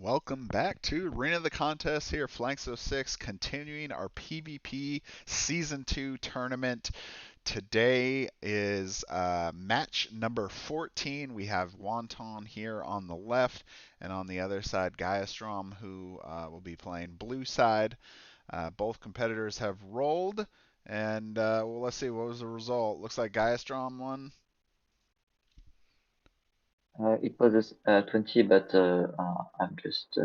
Welcome back to Arena of the Contest here, Flanks06, continuing our PvP Season 2 tournament. Today is match number 14. We have Wantwon here on the left, and on the other side, Gaia, who will be playing blue side. Both competitors have rolled, and well, let's see, what was the result? Looks like Gaia won. It was 20, but I'm just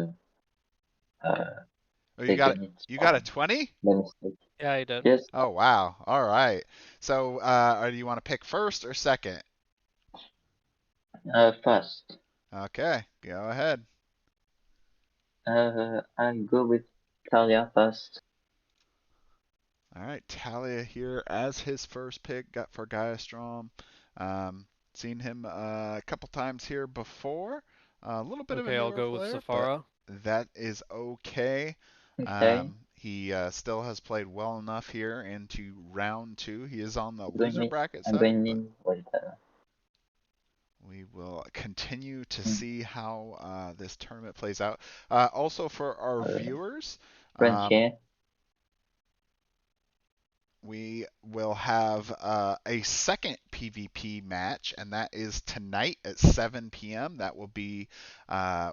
Oh, you got taking it you got a 20? by mistake. Yeah, I did. Yes, Oh, wow. All right. So, do you want to pick first or second? first. Okay, go ahead. I'll go with Talia first. All right, Talia here as his first pick got for Gaia Strom. Seen him a couple times here before. A little bit of a Okay, I'll newer go with player, but Safara. that is okay. Okay, He still has played well enough here into round 2. He is on the going loser in, bracket I'm side, going but in with we will continue to hmm, see how this tournament plays out. Also, for our uh, viewers, French um, here. we will have a second PvP match, and that is tonight at 7 p.m. That will be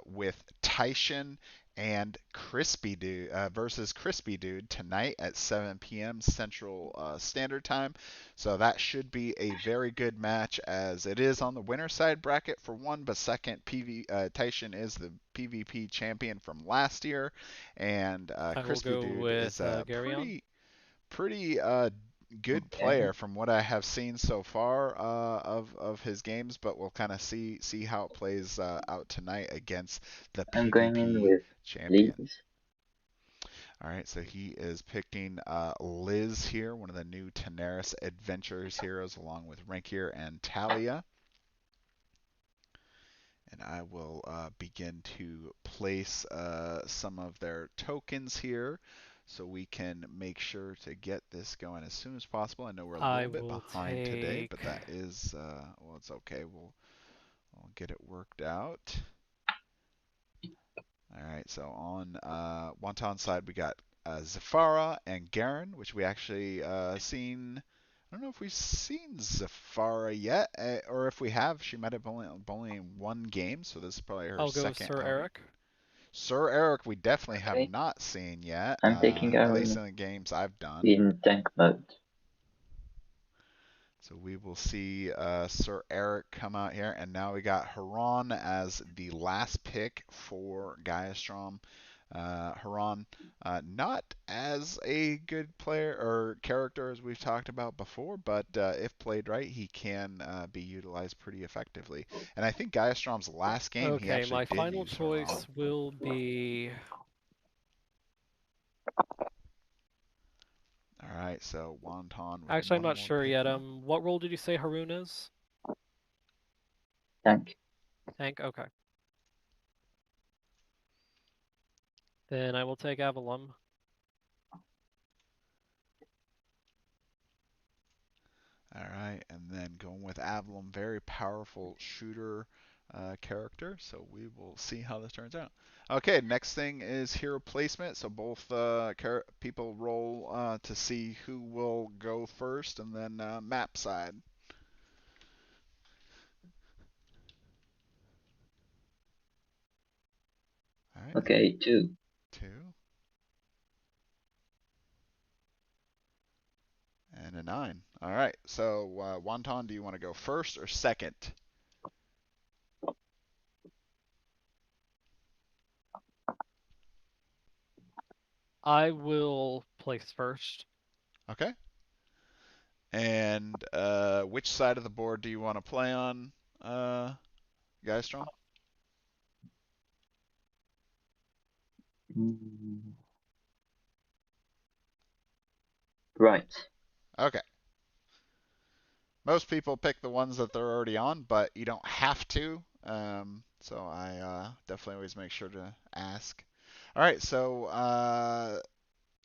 with Tyson and Crispy Dude versus Crispy Dude tonight at 7 p.m. Central Standard Time. So that should be a very good match, as it is on the winner side bracket for one, but second, Tyson is the PvP champion from last year, and I will Crispy go Dude is with a Garyon. pretty good Okay, player from what I have seen so far of his games, but we'll kind of see how it plays out tonight against the I'm going in PvP with champion. Liz. All right, so he is picking Liz here, one of the new Tenaris Adventures heroes, along with Rankier and Talia. And I will begin to place some of their tokens here so we can make sure to get this going as soon as possible. I know we're a I little bit will behind today, but take. that is, well, it's okay. We'll get it worked out. All right, so on Wonton's side, we got Zafara and Garen, which we actually seen. I don't know if we've seen Zafara yet, or if we have, she might have only in one game, so this is probably her I'll go second Sir outing. Eric. Sir Eric, we definitely have Okay, not seen yet, I'm taking at least Aaron in the games I've done. in tank mode. So we will see Sir Eric come out here, and now we got Haran as the last pick for Gaiastrom. Haran, not as a good player or character as we've talked about before, but if played right, he can be utilized pretty effectively. And I think Gaiastrom's last game, he Okay, actually my did final use Haran. choice will be. All right, so Wonton with Actually, I'm one not more sure pick yet. left. What role did you say Haroon is? Tank. Tank. Okay. Then I will take Avalon. All right, and then going with Avalon, very powerful shooter character. So we will see how this turns out. Okay, next thing is hero placement. So both people roll to see who will go first, and then map side. All right, Okay, 2. 2 and a 9. All right, so Wonton, do you want to go first or second? I will place first. Okay. And which side of the board do you want to play on, Geistrom? Mm, right. Okay. Most people pick the ones that they're already on, but you don't have to. So I definitely always make sure to ask. All right, so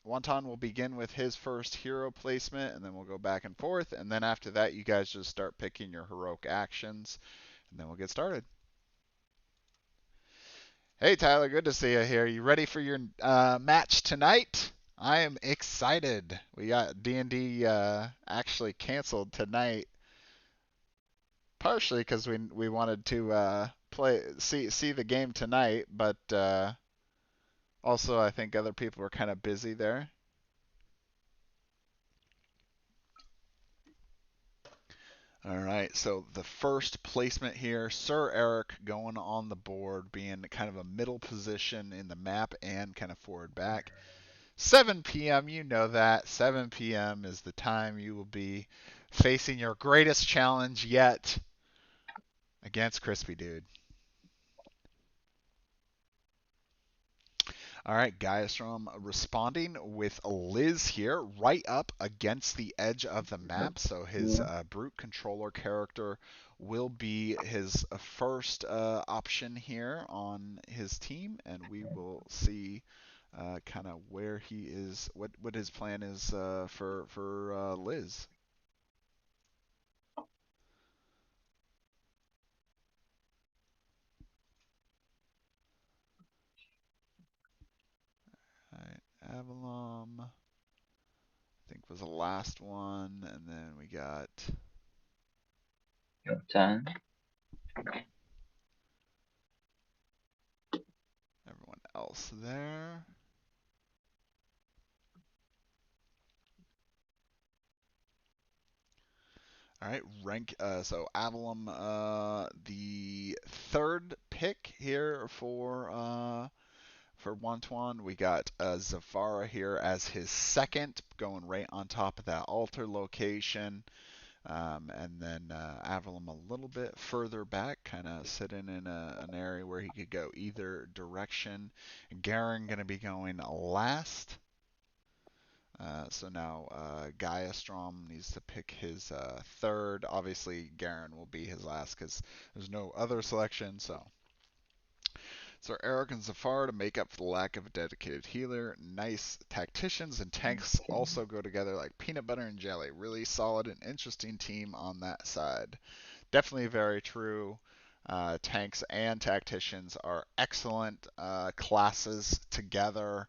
Wonton will begin with his first hero placement, and then we'll go back and forth. And then after that, you guys just start picking your heroic actions, and then we'll get started. Hey Tyler, good to see you here. You ready for your match tonight? I am excited. We got D&D actually canceled tonight, partially because we wanted to play see the game tonight, but also I think other people were kind of busy there. All right, so the first placement here, Sir Eric going on the board, being kind of a middle position in the map and kind of forward back. 7 p.m., you know that. 7 p.m. is the time you will be facing your greatest challenge yet against Crispy Dude. All right, Gaiastrom responding with Liz here, right up against the edge of the map. So his brute controller character will be his first option here on his team, and we will see kind of where he is, what his plan is for Liz. All right, Avalon, I think was the last one, and then we got Your turn. everyone else there. All right, rank. So Avalon, the third pick here for Wantwon. We got Zafara here as his second, going right on top of that altar location. And then Avalon a little bit further back, kind of sitting in an area where he could go either direction. Garen going to be going last. So now Gaia Strom needs to pick his third. Obviously, Garen will be his last because there's no other selection. So Eric and Zafar to make up for the lack of a dedicated healer. Nice. Tacticians and tanks also go together like peanut butter and jelly. Really solid and interesting team on that side. Definitely very true. Tanks and tacticians are excellent classes together.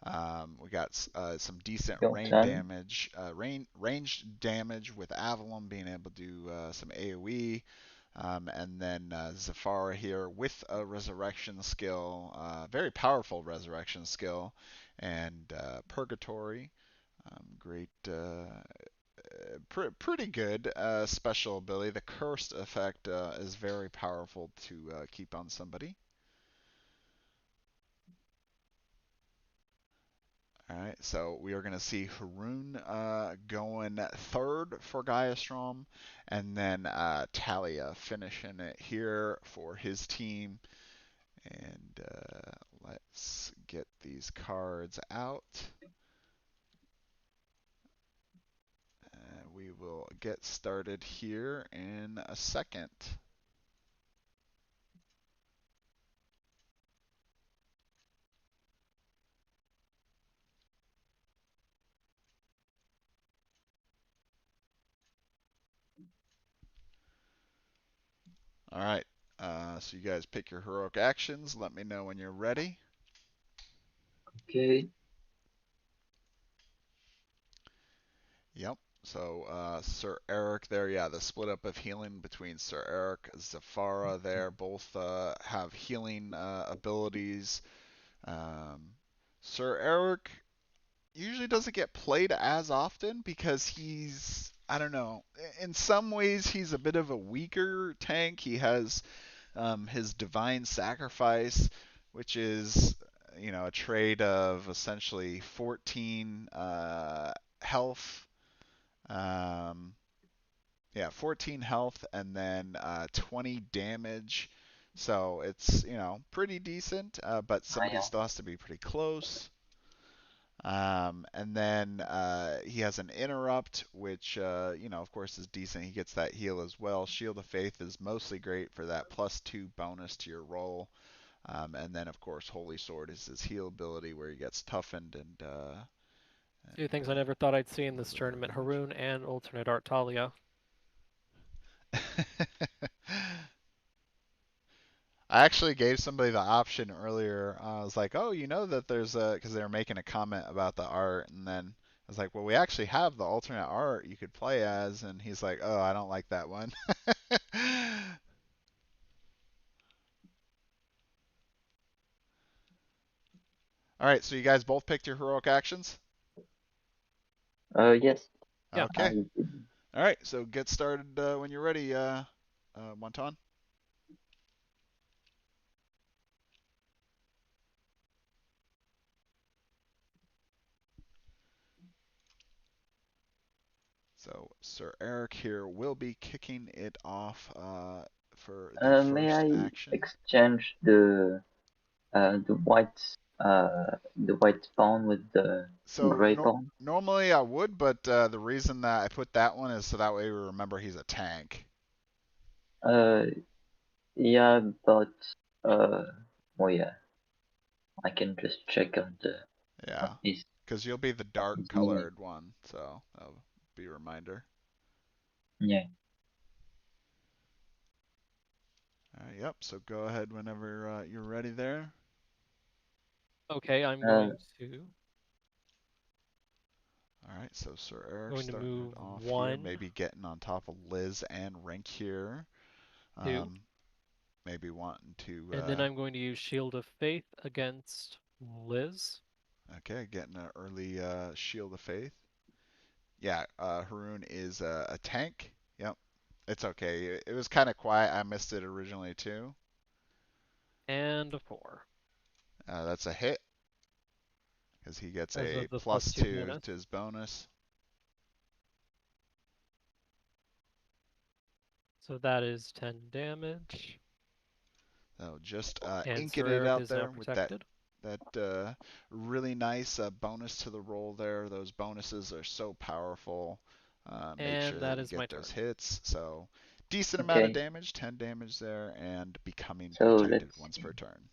We got some decent Your rain turn. damage, range damage with Avalon being able to do some AoE. And then Zafara here with a resurrection skill, very powerful resurrection skill, and Purgatory. Great, pretty good special ability. The Cursed effect is very powerful to keep on somebody. All right, so we are going to see Haroon going third for Gaiastrom, and then Talia finishing it here for his team. And let's get these cards out. We will get started here in a second. All right, so you guys pick your heroic actions. Let me know when you're ready. Okay. Yep. So Sir Eric there, yeah, the split up of healing between Sir Eric, Zafara there, both have healing abilities. Um, Sir Eric usually doesn't get played as often because he's, I don't know, in some ways he's a bit of a weaker tank. He has his divine sacrifice, which is, a trade of essentially 14 health. Um, yeah, 14 health and then 20 damage. So it's, pretty decent, but somebody Gaia. still has to be pretty close. And then he has an interrupt, which, of course is decent. He gets that heal as well. Shield of Faith is mostly great for that +2 bonus to your roll. And then, of course, Holy Sword is his heal ability where he gets toughened and. Two things I never thought I'd see in this tournament: Haroon and alternate art Talia. I actually gave somebody the option earlier. I was like, oh, you know that there's a, because they were making a comment about the art, and then I was like, well, we actually have the alternate art you could play as, and he's like, oh, I don't like that one. All right, so you guys both picked your heroic actions? Yes. Yeah. Okay. All right, so get started when you're ready, Wonton. So Sir Eric here will be kicking it off for the May first I action. exchange the white pawn with the So gray pawn? normally I would, but the reason that I put that one is so that way we remember he's a tank. Uh, yeah, but uh, well, yeah, I can just check on the on Yeah, his because you'll be the dark his meaning. colored one, so that'll be a reminder. Yeah. Yep, so go ahead whenever you're ready there. Okay, I'm Uh, All right, so Sir Eric going to starting move it off here, one, maybe getting on top of Liz and Rink here. two, Um, maybe wanting to, and then I'm going to use Shield of Faith against Liz. okay, getting an early Shield of Faith. Yeah, Haroon is a tank. Yep, it's okay. It was kind of quiet. I missed it originally too. And a 4. That's a hit because he gets As a of the plus +2 two bonus. to his bonus. So that is 10 damage. So just And inking Sir it Eric out is now there with that protected. really nice bonus to the roll there. Those bonuses are so powerful. Make sure And that that you is my get turn. those hits. So decent amount of okay. damage, 10 damage there, and becoming So protected let's once see. per turn.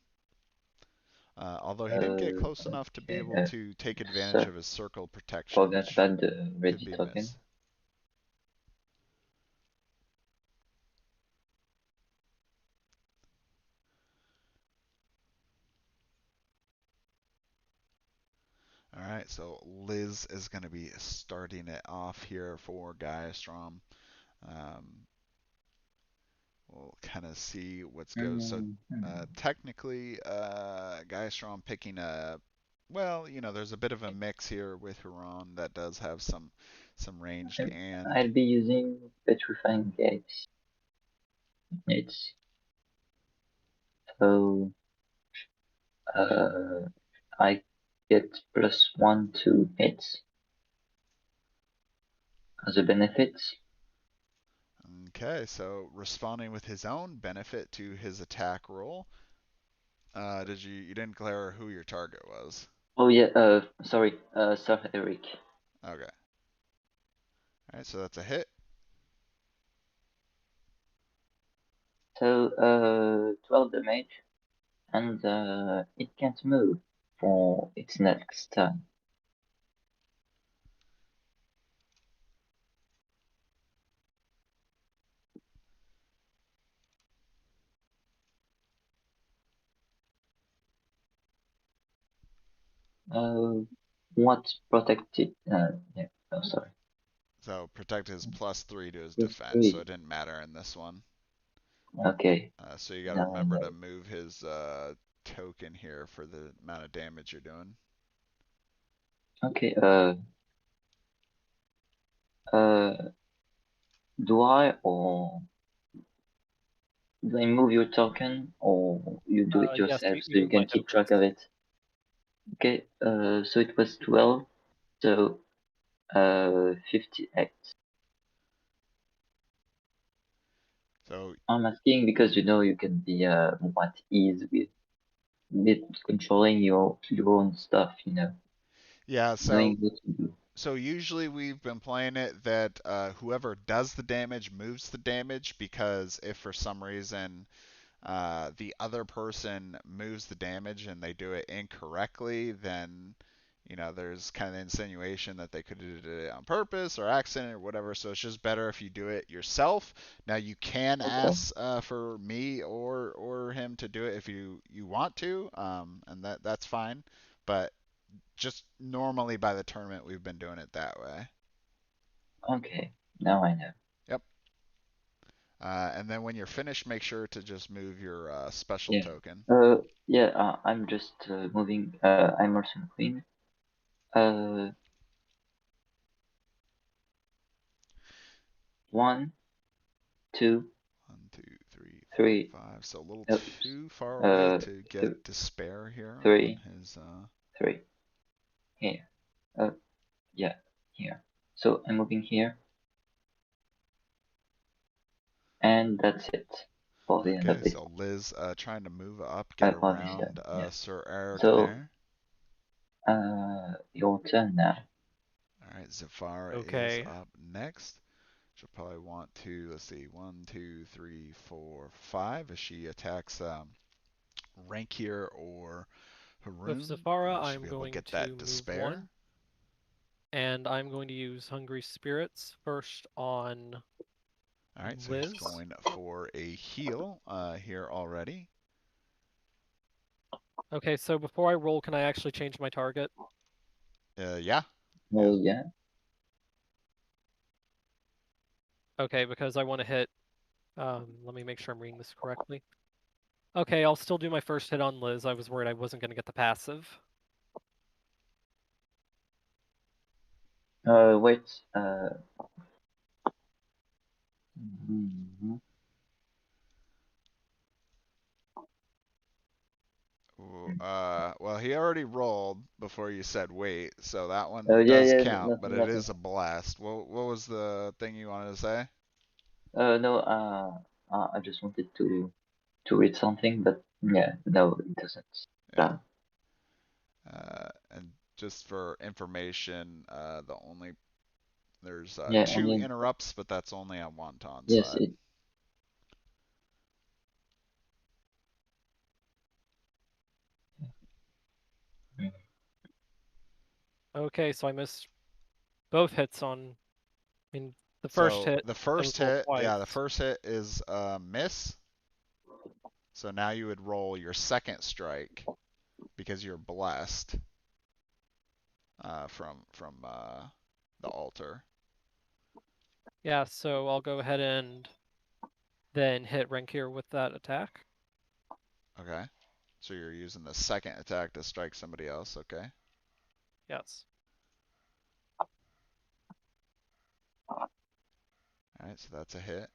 Although he didn't get close enough to be Okay. able to take advantage So of his circle protection, forget which about the could ready be token. missed. All right, so Liz is going to be starting it off here for Gaia Strom. Um, we'll kind of see what goes. So Mhm. technically, Gaia Strom picking a well, there's a bit of a mix here with Huron that does have some ranged and I'll be using petrifying gates. It's so uh, I get +1 to hits as a benefit. okay, so responding with his own benefit to his attack roll. You didn't declare who your target was? Oh yeah, sorry, Sir Eric. Okay. All right, so that's a hit. So 12 damage, and it can't move for its next turn. What protected? Yeah. Oh, sorry. So protect is +3 to his defense, so +3. it didn't matter in this one. Okay. So you got to Now I remember know. to move his token here for the amount of damage you're doing. Okay. Uh. Do I move your token or you do it Yes, yourself you so you move my can keep track tokens. of it? Okay. So it was 12. So 58. So I'm asking because you can be more at ease with controlling your own stuff. yeah, Knowing what to do. so usually we've been playing it that whoever does the damage moves the damage because if for some reason the other person moves the damage and they do it incorrectly, then there's kind of insinuation that they could have did it on purpose or accident or whatever. So it's just better if you do it yourself. Now you can Okay. ask for me or him to do it if you want to, and that's fine. But just normally by the tournament we've been doing it that way. Okay. Now I know. Yep. And then when you're finished, make sure to just move your special Yeah. token. Yeah. I'm just moving. I'm also queen. 1, 2, 1, 2, 3, 4, 3. 5. So a little Oops. too far away to get Th despair here 3, on his. 3. Here. Yeah. Here. So I'm moving here. And that's it for the end of Okay, it. so Liz trying to move up, I get apologize. around Yeah. Sir Eric So, there. your turn now. All right, Zafara is Okay. up next. She'll probably want to, let's see, 1, 2, 3, 4, 5 as she attacks Rankier or With Haroon. Zafara, Should I'm be able to going get to that move despair. 1. And I'm going to use Hungry Spirits first on All right, so Liz. he's going for a heal here already. Okay, so before I roll, can I actually change my target? Yeah. Yeah. Okay, because I want to hit. Let me make sure I'm reading this correctly. Okay, I'll still do my first hit on Liz. I was worried I wasn't going to get the passive. Wait. Mhm. Well, he already rolled before you said wait, so that one Yeah, does yeah, count, but nothing, it nothing. is a blast. What was the thing you wanted to say? No, I just wanted to read something, but yeah, no, it doesn't. Yeah. And just for information, there's Yeah, two only interrupts, but that's only on Wantwon's yes, side. Okay, so I missed both hits on. I mean, the first So hit. the It was first rolled hit, twice. yeah, the first hit is a miss. So now you would roll your second strike because you're blessed from the altar. Yeah, so I'll go ahead and then hit Renkir with that attack. Okay. So you're using the second attack to strike somebody else. Okay. Yes. All right. So that's a hit.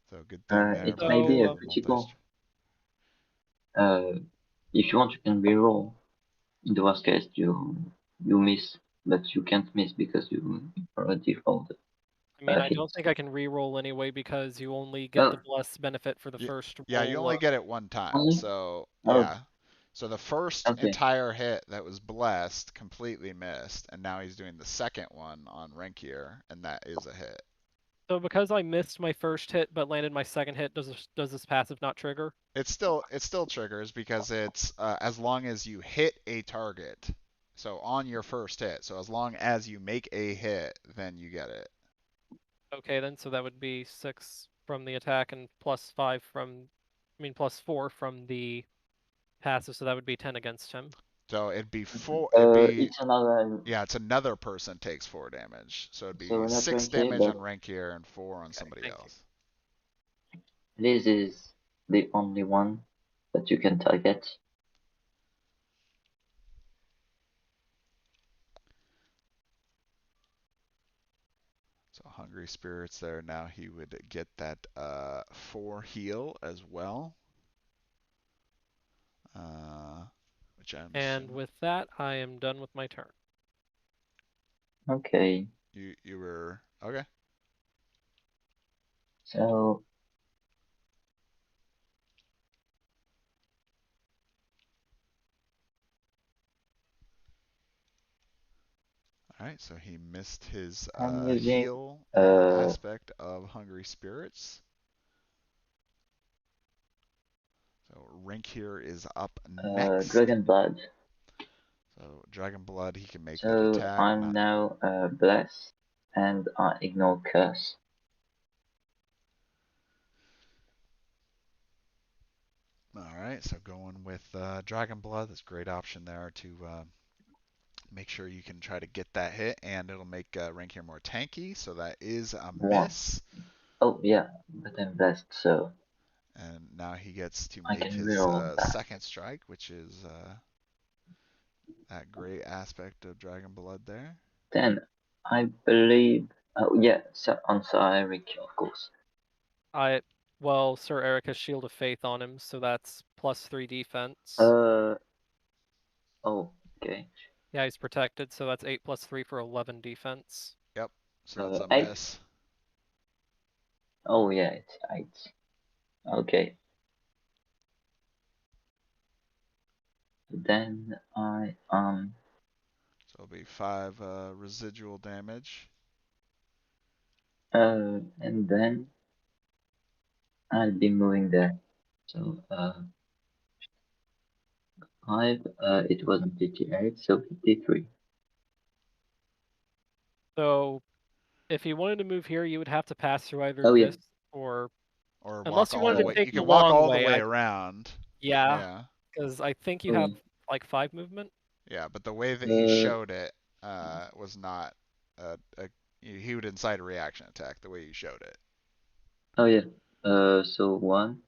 So good thing there it about may the be a So, critical. If you want, you can reroll. In the worst case, you miss, but you can't miss because you already rolled I mean, I hit. don't think I can re-roll anyway because you only get the bless benefit for the first Yeah, you roll. only get it one time. Only? So Oh, yeah. So the first okay. entire hit that was blessed completely missed, and now he's doing the second one on Renkier, and that is a hit. So because I missed my first hit but landed my second hit, does this passive not trigger? It still triggers because it's as long as you hit a target. So on your first hit. So as long as you make a hit, then you get it. Okay, then so that would be 6 from the attack and +5 from, I mean +4 from the passive, so that would be 10 against him. So it'd be it'd be It's another. yeah, it's another person takes 4 damage. So it'd So be we're not 6 ranking, damage but on Renkier and 4 on Okay, somebody thank you. else. this is the only one that you can target. So Hungry Spirits there. Now he would get that 4 heal as well. Which I'm And assuming with that, I am done with my turn. Okay. you were okay. So All right, so he missed his I'm using heal uh aspect of Hungry Spirits. So Rank here is up next. Dragon Blood. So Dragon Blood, he can make that So attack. I'm now Bless, and I ignore Curse. Alright, so going with Dragon Blood, that's a great option there to make sure you can try to get that hit, and it'll make Rank here more tanky, so that is a miss. Oh yeah, but I'm Blessed, so And now he gets to I make can his reroll that. second strike, which is that great aspect of Dragon Blood there. Then I believe. Oh yeah, so on Eric, of course. Well, Sir Eric has Shield of Faith on him, so that's +3 defense. Oh, okay. Yeah, he's protected, so that's 8 + 3 for 11 defense. Yep, so that's a 8. miss. Oh yeah, it's 8. Okay. Then I So it'll be 5 residual damage. and then I'll be moving there. So 5. It wasn't 58, so 53. So if he wanted to move here, you would have to pass through either Oh yeah. this or Or unless walk you all wanted the to way. take You the can walk long all the way. way around. Yeah, Yeah. because I think you Oh, have yeah. like 5 movement. Yeah, but the way that he showed it was not he would incite a reaction attack the way you showed it. Oh yeah. So 1,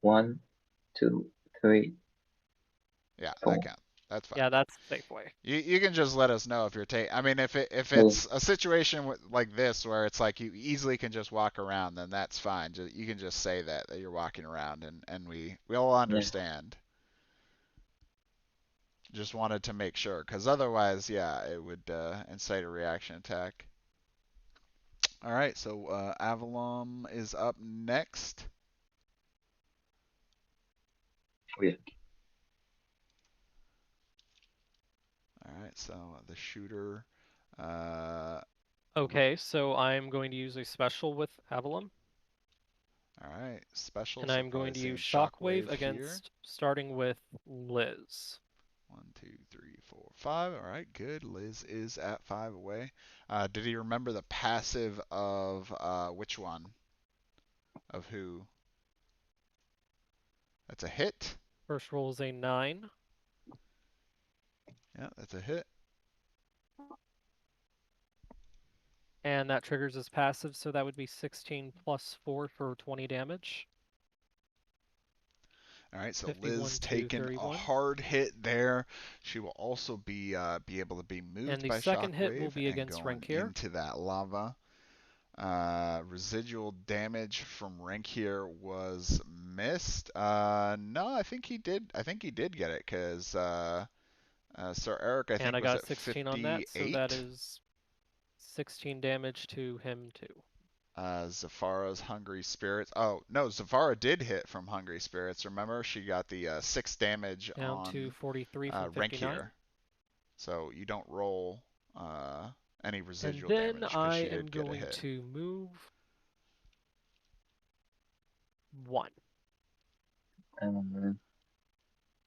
1, 2, 3. Yeah, 4. that counts. That's fine. Yeah, that's a safe way. You can just let us know if you're taking. I mean, if Oh. it's a situation like this where it's like you easily can just walk around, then that's fine. You can just say that you're walking around, and we all understand. Just wanted to make sure, because otherwise, yeah, it would incite a reaction attack. All right, so Avalon is up next. Oh yeah. All right, so the shooter. Okay, so I'm going to use a special with Avalon. All right, special. And so I'm going to probably use saying Shockwave here. against, starting with Liz. 1, 2, 3, 4, 5. All right, good. Liz is at 5 away. Did he remember the passive of which one? Of who? That's a hit. First roll is a 9. Yeah, that's a hit. And that triggers his passive, so that would be 16 + 4 for 20 damage. All right, so 51 Liz to taking 31. a hard hit there. She will also be able to be moved And the by second hit will Shockwave be and against going Renkir. into that lava. Residual damage from Renkir was missed. No, I think he did. I think he did get it because Sir Eric, I think, And I was got at 16 on that, so 58. that is 16 damage to him too. Zafara's Hungry Spirits. Oh, no, Zafara did hit from Hungry Spirits. Remember, she got the 6 damage Down on to 43 from 59. Renkir. So you don't roll any And residual then damage because I she am did get a going hit. to move 1.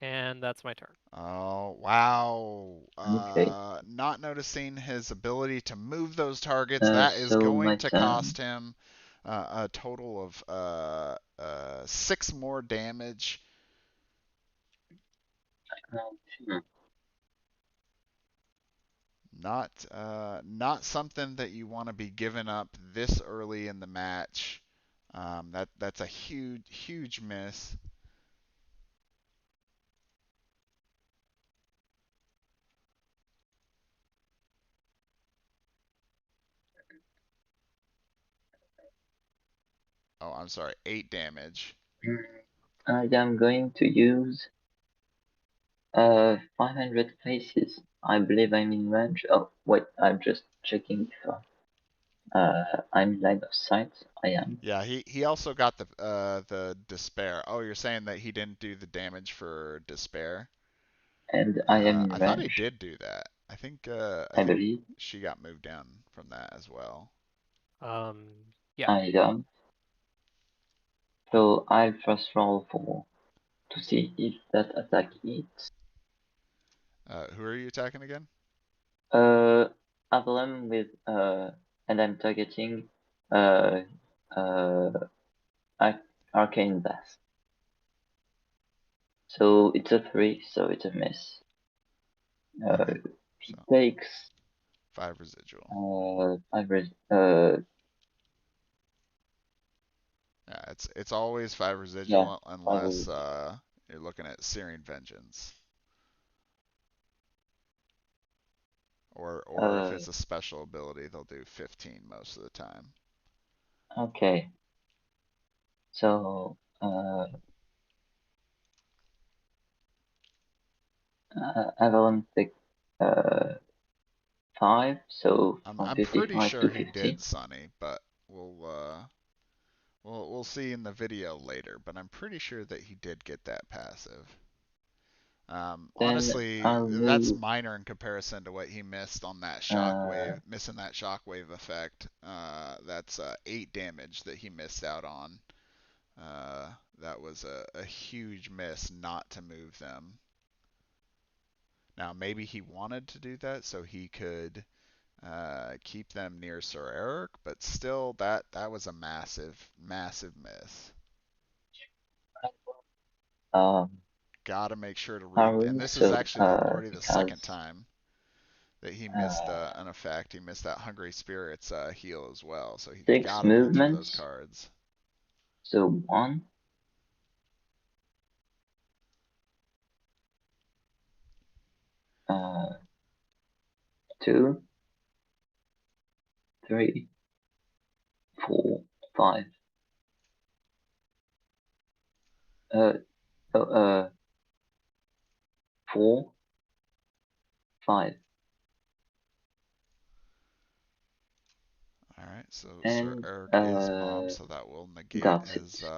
And that's my turn. Oh, wow. Okay. Not noticing his ability to move those targets. That is So going my to turn. cost him a total of 6 more damage. Not something that you want to be giving up this early in the match. That's a huge miss. Oh, I'm sorry, 8 damage. I am going to use 500 paces. I believe I'm in range. Oh wait, I'm just checking if I'm in line of sight. I am. Yeah, he also got the despair. Oh, you're saying that he didn't do the damage for despair? And I am in I thought he range. did do that. I think I believe. she got moved down from that as well. Yeah. I don't. So I'll first roll to see if that attack hits. Who are you attacking again? Avalon with and I'm targeting uh uh Arcane Blast. So it's a 3, so it's a miss. Okay, He so takes 5 residual. Yeah, it's always 5 yeah, residual five unless residual. you're looking at Searing Vengeance. Or if it's a special ability, they'll do 15 most of the time. Okay. So Avalon picked 5, so from I'm pretty 55 to sure he 50. did, Sonny, but we'll see in the video later. But I'm pretty sure that he did get that passive. Then Honestly, I'll that's move minor in comparison to what he missed on that uh, shockwave, missing that shockwave effect. That's 8 damage that he missed out on. That was a huge miss not to move them. Now maybe he wanted to do that so he could keep them near Sir Eric, but still that was a massive miss. um, Gotta make sure to read, and Haru, this is so actually already the second because time that he missed uh, an effect. He missed that Hungry Spirits heal as well, so he 6 gotta read through those movements, cards. so 1, 2, 3, 4, 5. Uh, oh, 4, 5. All right, so Sir And Eric is mom, so that will negate that's his it.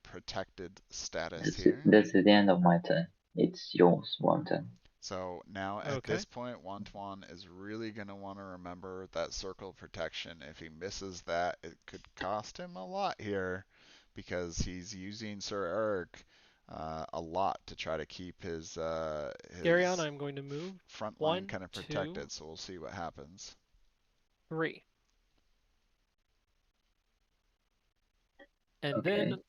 protected status That's it. here. That's the end of my turn. It's yours, one turn. So now at Okay. this point, Wantwon is really going to want to remember that circle of protection. If he misses that, it could cost him a lot here because he's using Sir Eric a lot to try to keep Garyon, his I'm going to move front line 1, kind of 2, protected. So we'll see what happens. 3. And Okay. then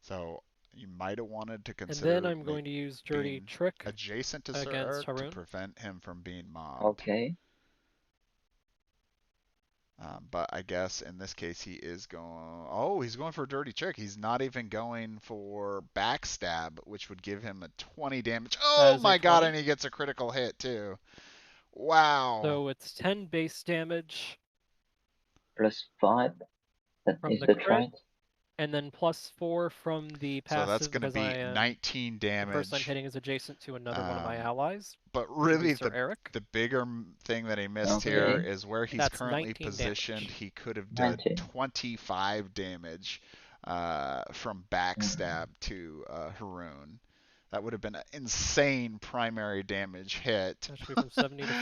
So you might have wanted to and then consider I'm going to use Dirty being Trick adjacent to Sir against Eric to Haroon. prevent him from being mobbed. Okay. But I guess in this case he is going. Oh, he's going for a dirty trick. He's not even going for backstab, which would give him a 20 damage. That Oh is a my god! 20. And he gets a critical hit too. Wow. So it's 10 base damage Plus 5. from Is the that crit, right? and then plus 4 from the So that's passive going to because be I am 19 the person I'm damage. hitting is adjacent to another one of my Um, allies, but which would be really Sir Eric. the bigger thing that he missed here Okay. is where he's That's currently 19 positioned. damage. He could have done 19. 25 damage from Mm. backstab to Haroon. That would have been an insane primary damage hit, That should be from 70 to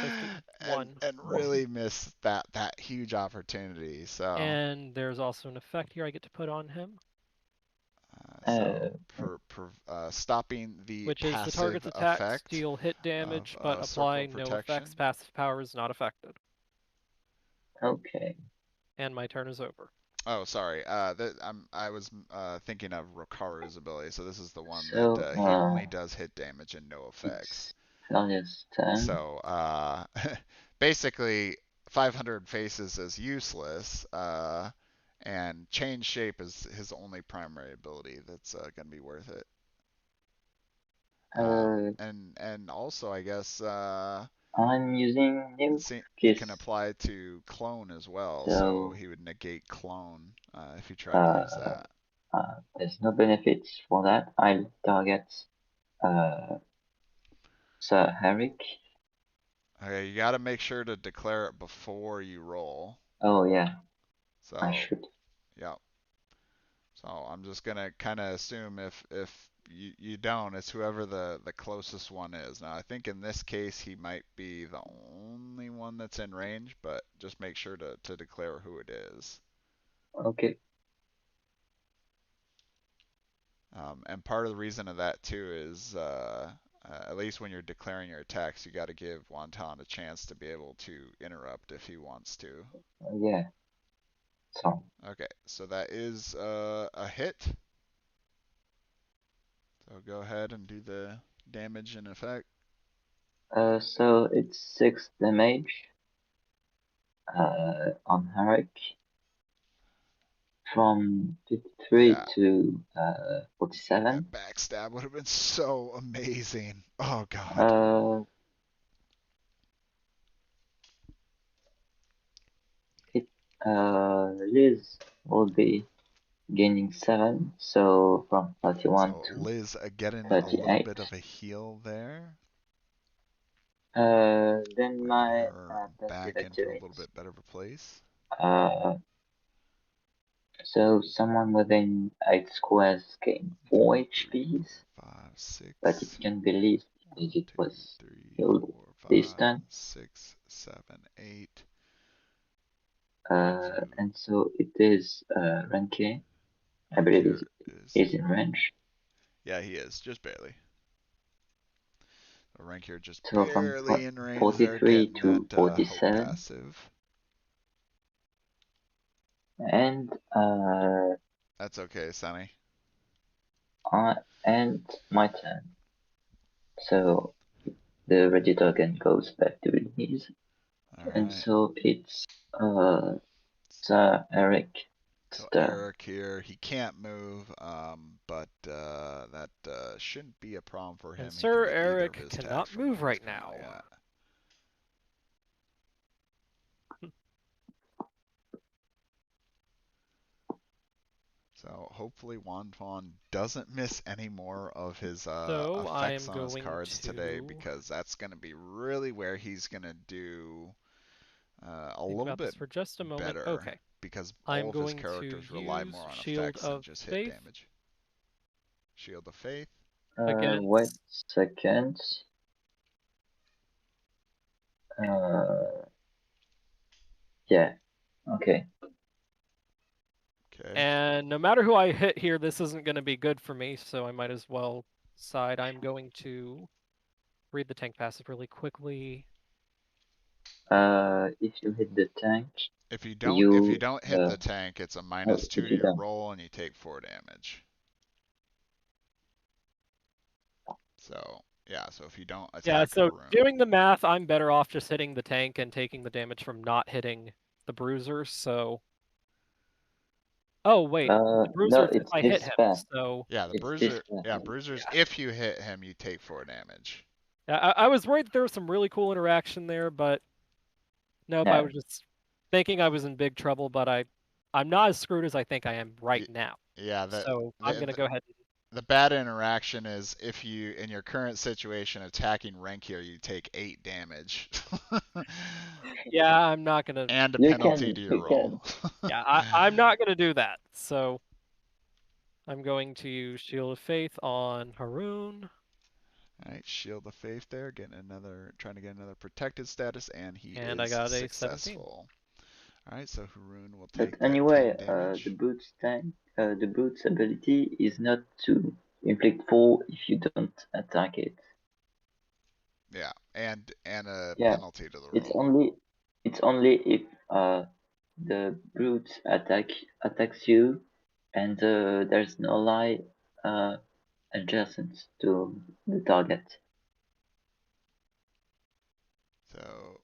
and 51. Wow. really missed that huge opportunity. So. And there's also an effect here I get to put on him, So Uh, stopping the which is the passive target's attacks effect deal hit of damage, but circle apply of no effects. protection. Passive power is not affected. okay. And my turn is over. Oh, sorry. I was thinking of Rokaru's ability. So this is the one that So, he only does hit damage and no it's effects. Felia's turn. So basically, 500 faces is useless, and change shape is his only primary ability that's going to be worth it. Uh, And also, I guess I'm using New it Kiss. can apply to clone as well. So So, he would negate clone if he tried to use uh, that. there's no benefits for that. I'll target uh, Sir Herrick. Okay, you got to make sure to declare it before you roll. Oh, yeah, I So, should. yeah. So I'm just gonna kind of assume if you don't. It's whoever the closest one is. Now I think in this case he might be the only one that's in range, but just make sure to declare who it is. Okay. And part of the reason of that too is at least when you're declaring your attacks, you got to give Wantwon a chance to be able to interrupt if he wants to. Yeah. So. Okay, so that is a hit. So go ahead and do the damage in effect. So it's 6 damage. On Herrick. From 53 Yeah. to That 47. backstab would have been so amazing. Oh god. Liz will be gaining 7, so from 31 So to Liz getting a little 38. bit of a heal there. Then Bringing my her passive back into a little activates. bit better of a place. So someone within 8 squares gain 4 HPs, 5, but it 6. can be least 1, because it 2, was 3, healed 4, this 5, time. 6, 7, 8. And so it is Ranke. I believe Rankier is in range. Yeah, he is, just barely. So Rankier just So from barely in range there, 43 getting that to hope 47. passive. And That's okay, Sunny. and my turn. So the ready token goes back to his. And so it's Sir Eric. So Eric here, he can't move, but that shouldn't be a problem for him. And He can Sir get either of Eric his cannot attacks from move where he's right currently now. at. So hopefully Wantwon doesn't miss any more of his So I effects am on his going cards today, to because that's going to be really where he's going to do a think little about bit this for just a moment. better, Okay. because I'm all of his going to characters rely use more on Shield effects than of just hit Faith damage. Shield of Faith. against. Wait second. Yeah. Okay. Okay. And no matter who I hit here, this isn't going to be good for me, so I might as well side. I'm going to read the tank passive really quickly. If you hit the tank, If you you don't hit the tank, it's a -2 if to you your don't. roll, and you take 4 damage. So yeah, so if you don't attack Yeah, so Haroon, doing the math, I'm better off just hitting the tank and taking the damage from not hitting the bruiser, so... Oh, wait, the No, bruiser if it's I hit this him, path. so... yeah, the It's this bruiser, path. yeah, bruisers. If you hit him, you take 4 damage. Yeah, I was worried that there was some really cool interaction there, but... Nope, I No. was just thinking I was in big trouble, but I'm not as screwed as I think I am right now. Yeah, So I'm going to go ahead and... the bad interaction is if you, in your current situation, attacking Rankier, you take 8 damage. Yeah, I'm not going to... And a You penalty can. to your You roll. can. Yeah, I'm not going to do that, so... I'm going to use Shield of Faith on Haroon. Alright, Shield of Faith there, trying to get another protected status, and he And I is got a 17. successful. Alright, so Haroon will But take that anyway, 10 damage. the boot's ability is not to inflict 4 if you don't attack it. Yeah, and a Yeah, penalty to the it's roll. only if the brute attacks you, and there's no ally adjacent to the target. So,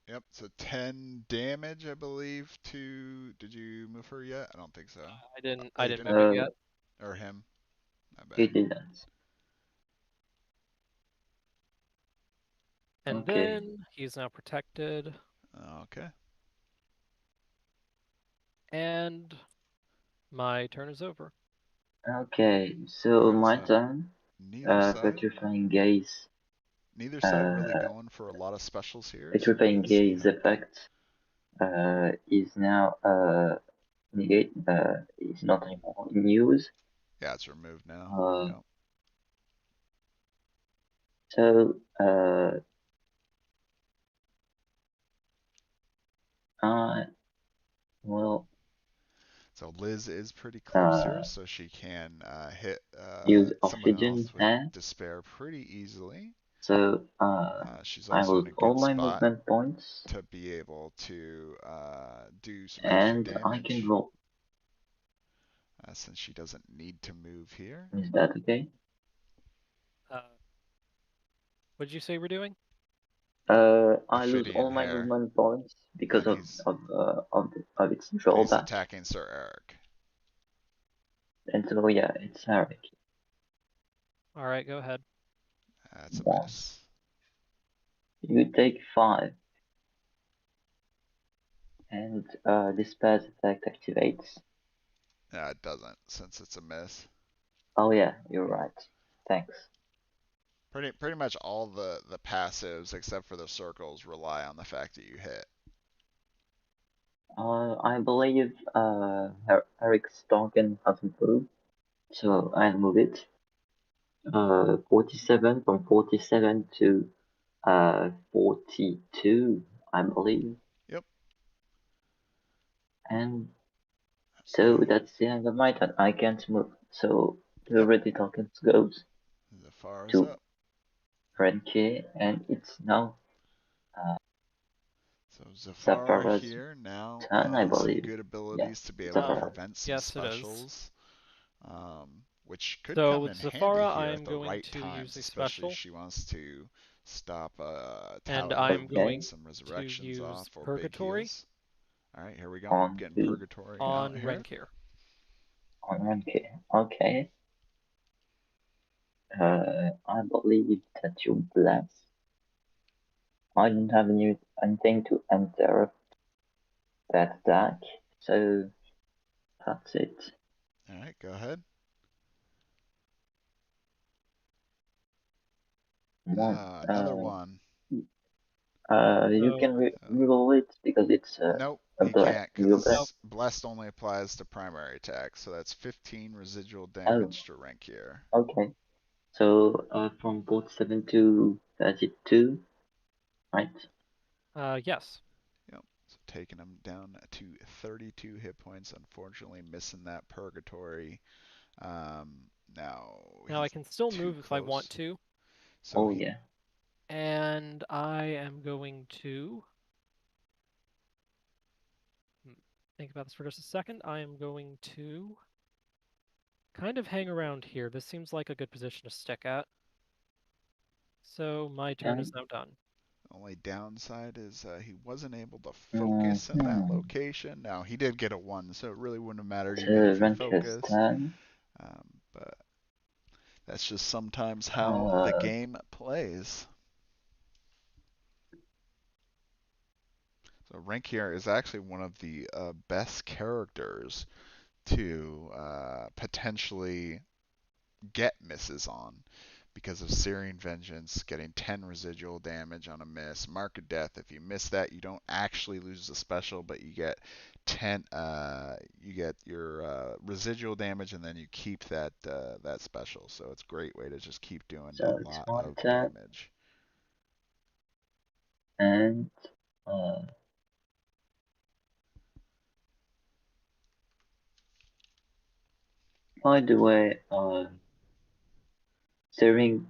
yep, so 10 damage, I believe, to... Did you move her yet? I don't think so. I didn't Oh, you move it didn't? yet. Or him? My He bad. didn't. And Okay. then he's now protected. Okay. And my turn is over. Okay, so Alright, my so turn. Petrifying Gaze. neither side really going for a lot of specials here, so we're Petrifying going to see Gaze how... effect is now negate. Is not anymore in use. Yeah, it's removed now. Uh, Yep. So, well, So Liz is pretty close here, uh, so she can hit use someone oxygen else with pair. despair pretty easily. So, She's I also in lose a all good my spot movement points, to be able to do some extra and I can damage roll. since she doesn't need to move here. Is that okay? What did you say we're doing? I lose all Ophidian my hair, movement points because and of its and he's drawback. attacking Sir Eric. And so yeah, it's Eric. All right, go ahead. That's a One. miss. You take 5, and this pass effect activates. No, it doesn't since it's a miss. Oh yeah, you're right. Thanks. Pretty much all the passives except for the circles rely on the fact that you hit. I believe Eric's token has improved, so I'll move it. 47 from 47 to 42, I believe. Yep. And so that's the end of my turn. I can't move. So the Yep. ready tokens goes Zafar is to up. Renke, and it's now So Zafar Zafara's here now turn, I some believe. good Yeah, abilities to be able to Zafara. prevent some Yes, it is. specials, which could So come with in handy Zafara, here I at am the going right to use times, a especially if special, she wants to stop and Talon from I'm getting Okay, going some to resurrections use off or big Purgatory heals. All right, here we go. on Getting to Purgatory out on here. Renkir. on Renke. Okay. I believe that you bless. I don't have anything to enter that attack, so that's it. All right, go ahead. One. Another one. You can reroll it because it's Nope, a you can't your bless. because Blessed only applies to primary attack, so that's 15 residual Oh, damage to Renkier. okay. So from 47 to 32, right? Yes. Yep, so taking him down to 32 hit points, unfortunately missing that Purgatory. Now Now I he's can still too move if I want close. to, So Oh he, yeah. and I am going to think about this for just a second. I am going to kind of hang around here. This seems like a good position to stick at. So my turn is now done. only downside is he wasn't able to focus in that Mm-hmm. location. Now he did get a 1, so it really wouldn't have mattered even To if he Renke's focused. turn. But that's just sometimes how the Uh, game plays. So Renkier is actually one of the best characters to potentially get misses on because of Syrian Vengeance, getting 10 residual damage on a miss. Mark of Death, if you miss that, you don't actually lose the special, but you get 10. You get your residual damage, and then you keep that special. So it's a great way to just keep doing so a it's lot my of turn, damage. and uh, by the way, during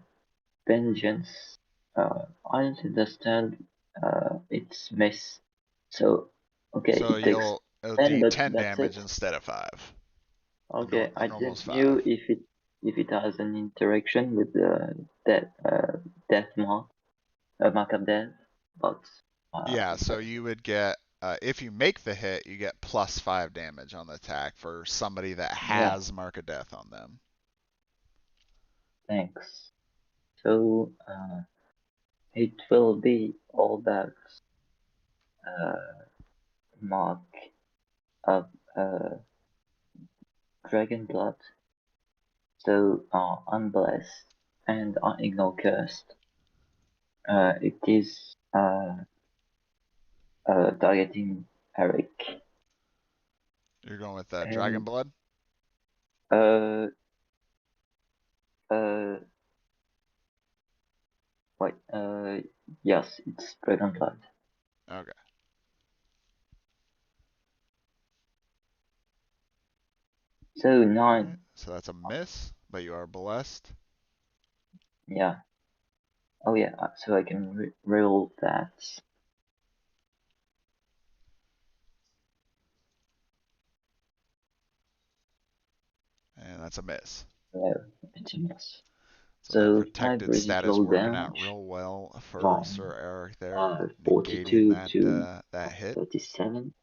vengeance, I don't understand its miss. So okay, So it takes it'll 10, do but 10 that's it. damage instead of 5. Okay, The I normal's didn't knew 5. if it has an interaction with the death mark, mark of death, but Yeah, so you would get if you make the hit, you get plus 5 damage on the attack for somebody that yeah, has Mark of Death on them. thanks. So it will be all about mark of dragon blood. So unblessed and ignore cursed. It is targeting Eric. You're going with Dragon And Blood? uh, uh, Wait, yes, it's Dragonflight. Okay. So 9. Alright, so that's a miss, but you are blessed. Yeah. Oh yeah, so I can roll that. And that's a miss. No, it's a miss. So that So 5 protected status residual working out damage. real well for Fine. Sir Eric there, negating 42 to that hit. 37.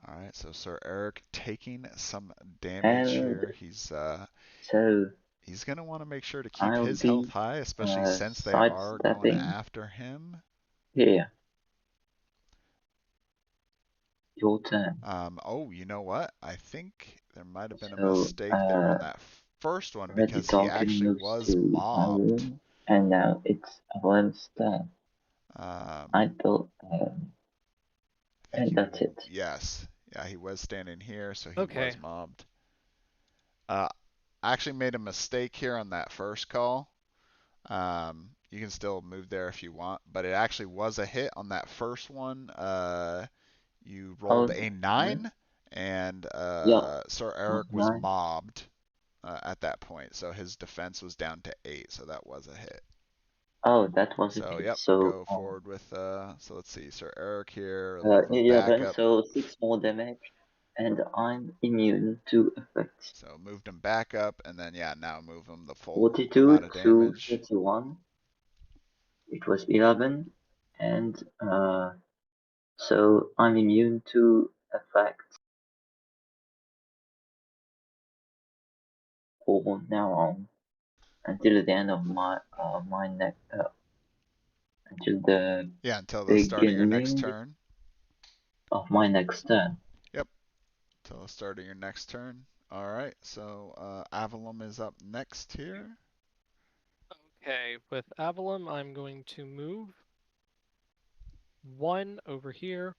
Alright, so Sir Eric taking some damage And here. so He's going to want to make sure to keep I'll his health be high, especially since they are going sidestepping after him. here. Your turn. Oh, you know what? I think there might have been a So, mistake there on that first one Ready because he Token actually moves was to my mobbed. room, and now it's Avalanche's turn. I thought, I think and that's it. yes. Yeah, he was standing here, so he Okay. was mobbed. I actually made a mistake here on that first call. You can still move there if you want, but it actually was a hit on that first one. You rolled a 9, and Yeah, Sir Eric was 9. mobbed at that point, so his defense was down to 8, so that was a hit. Oh, that was a So hit. yep, So, go forward with so let's see, Sir Eric here, move him back 11, up. so 6 more damage, and I'm immune to effects. So moved him back up, and then yeah, now move him the full 42 amount of to damage. 31. It was 11, and so I'm immune to effects for now on until the end of my next until the Until the start of your next beginning turn. of my next turn. Yep, till the start of your next turn. All right, so Avalon is up next here. Okay, with Avalon, I'm going to move 1 over here.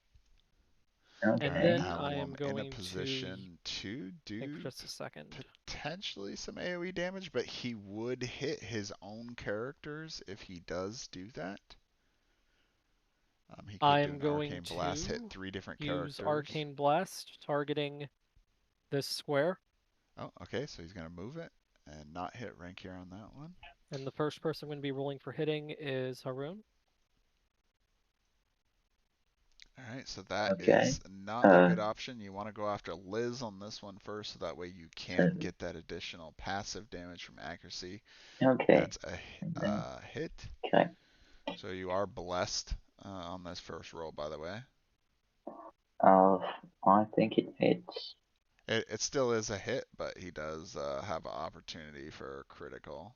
Okay. And then Avalon I am in a going position to think do for just a second. potentially some AoE damage, but he would hit his own characters if he does do that. He could do I'm an going Arcane Blast, hit to 3 different use characters. Arcane Blast, targeting this square. Oh, okay, so he's going to move it and not hit rank here on that one. And the first person I'm going to be rolling for hitting is Haroon. Alright, so that Okay. is not a good option. You want to go after Liz on this one first, so that way you can get that additional passive damage from accuracy. Okay. That's a hit. Okay. So you are blessed on this first roll, by the way. I think it hits. It still is a hit, but he does have an opportunity for critical.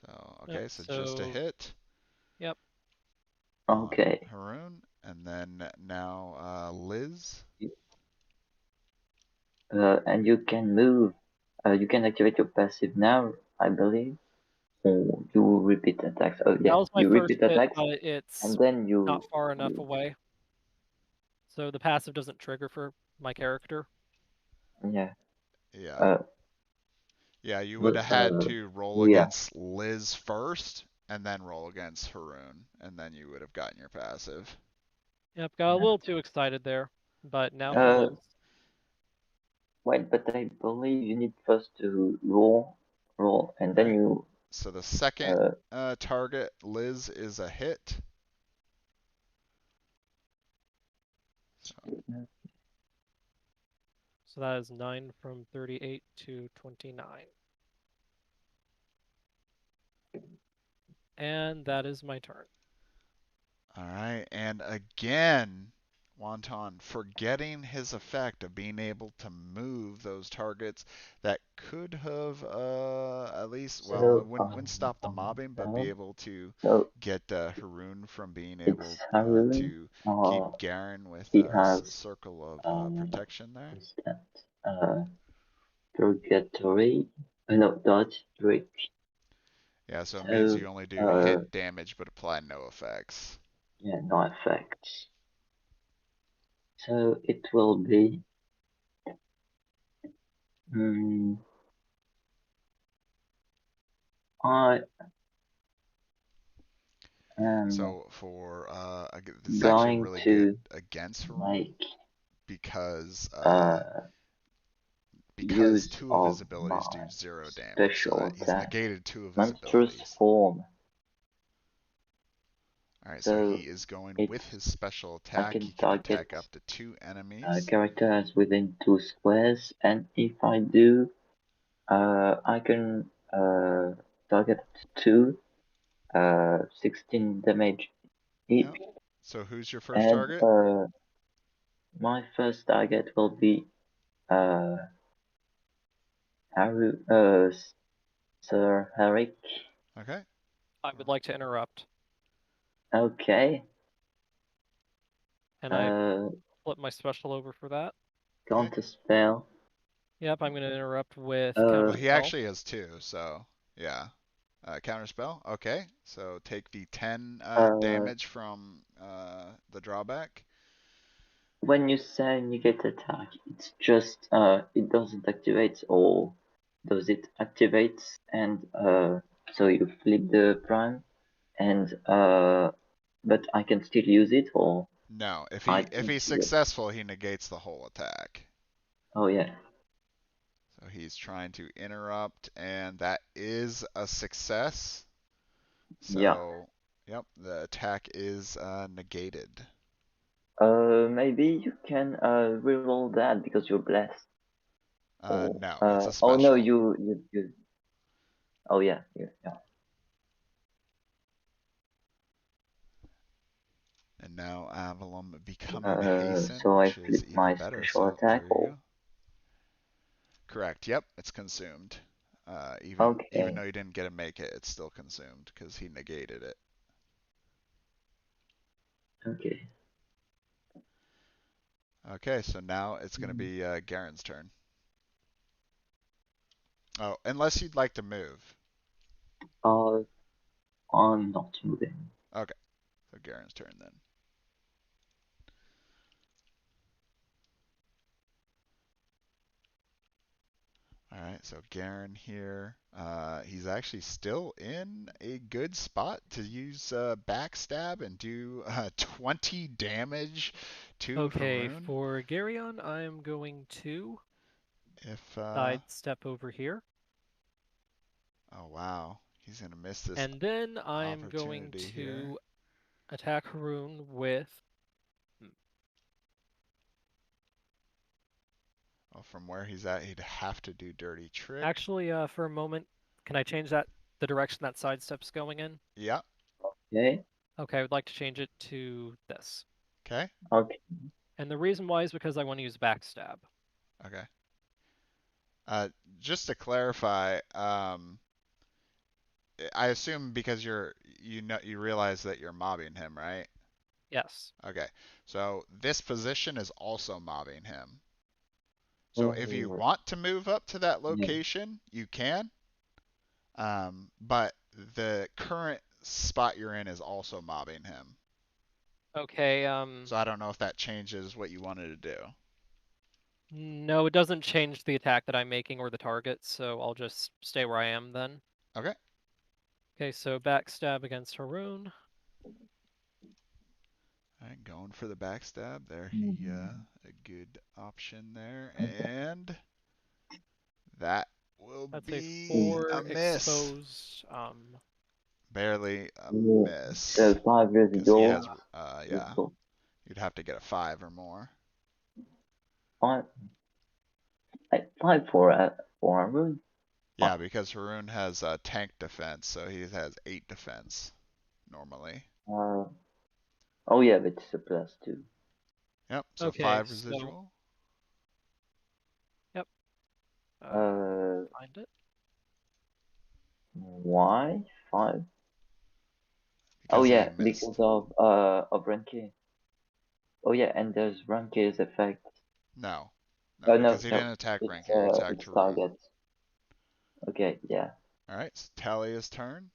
So, okay, Yep, so just a hit. Yep. Okay. Haroon, and then now Liz. And you can move. You can activate your passive now, I believe. Or you will repeat attacks. Oh yeah, That was my you first repeat hit, attacks, but it's and then not far enough away. So the passive doesn't trigger for my character. Yeah. Yeah. Yeah, you would have had to roll against Liz first, and then roll against Haroon, and then you would have gotten your passive. Yep, got a little too excited there, but now for Liz. Wait, but I believe you need first to roll, and then you. So the second target, Liz, is a hit. So that is 9 from 38 to 29. And that is my turn. All right, and again, Wantwon forgetting his effect of being able to move those targets that could have at least, well, it wouldn't stop the mobbing, but be able to get Haroon from being able to keep Garen with a circle of protection there. Purgatory. No, dodge trick. Yeah, so it means you only do hit damage but apply no effects. Yeah, no effects. So it will be I am So for this is actually going really good to against Haroon make because use two of his of abilities do my 0 damage, so special that he's attack, negated 2 of his monstrous abilities. form. Alright, so he So is going with it's his special I attack. can He can target attack up to 2 enemies. characters within 2 squares, and if I do, I can target 2, 16 damage each, Yep. So who's your first and target? my first target will be Haru, Sir Herrick. Okay. I would like to interrupt, Okay. and I flip my special over for that. Counter spell. Yep, I'm going to interrupt with Well, he counterspell. actually has 2, so yeah. Counterspell. Okay, so take the 10 damage from the drawback. When you say negate attack, it's just it doesn't activate, or does it activate? And so you flip the prime, and but I can still use it, or No, if I he's successful, he negates the whole attack. Oh yeah. So he's trying to interrupt, and that is a success. So, yep, the attack is negated. Maybe you can reroll that because you're blessed. No, it's a Oh no, special. you. Oh yeah. And now Avalon becoming hasten, So I which is flip my even better. special So attack. there you Or go. Correct. Yep, it's consumed. Even okay. though you didn't get to make it, it's still consumed because he negated it. Okay. Okay, so now it's going to be Garen's turn. Oh, unless you'd like to move. I'm not moving. Okay, so Garen's turn then. All right, so Garen here, he's actually still in a good spot to use backstab and do 20 damage to Okay, Haroon. for Garyon, I'm going to If sidestep over here. oh wow, he's gonna miss this And then I'm going opportunity here. to attack Haroon with. Well, from where he's at, he'd have to do dirty trick. Actually, for a moment, can I change the direction that sidestep's going in? Yeah. Okay. Okay, I would like to change it to this. Okay. Okay. And the reason why is because I want to use backstab. Okay. Just to clarify, I assume because you realize that you're mobbing him, right? Yes. Okay. So this position is also mobbing him. So if you want to move up to that location, you can. But the current spot you're in is also mobbing him. Okay, So I don't know if that changes what you wanted to do. No, it doesn't change the attack that I'm making or the target, so I'll just stay where I am then. Okay. Okay, so backstab against Haroon. Alright, going for the backstab. There a good option there. And that will That's a be 4 a miss. exposed. Barely a miss. So 5 Because he has, residual. yeah. You'd have to get a 5 or more. 5. 5 for Haroon. Yeah, because Haroon has tank defense, so he has 8 defense normally. Oh yeah, but it's a +2. Yep, so Okay, 5 so residual. yep. Uh, Find it. Why 5? Oh Because he yeah, missed. because of Ranke. Oh yeah, and there's Ranke's effect. No. No, Oh because no, he no, didn't attack it's Renke, he attacked it's Haroon. target. Okay, yeah. Alright, it's Talia's turn.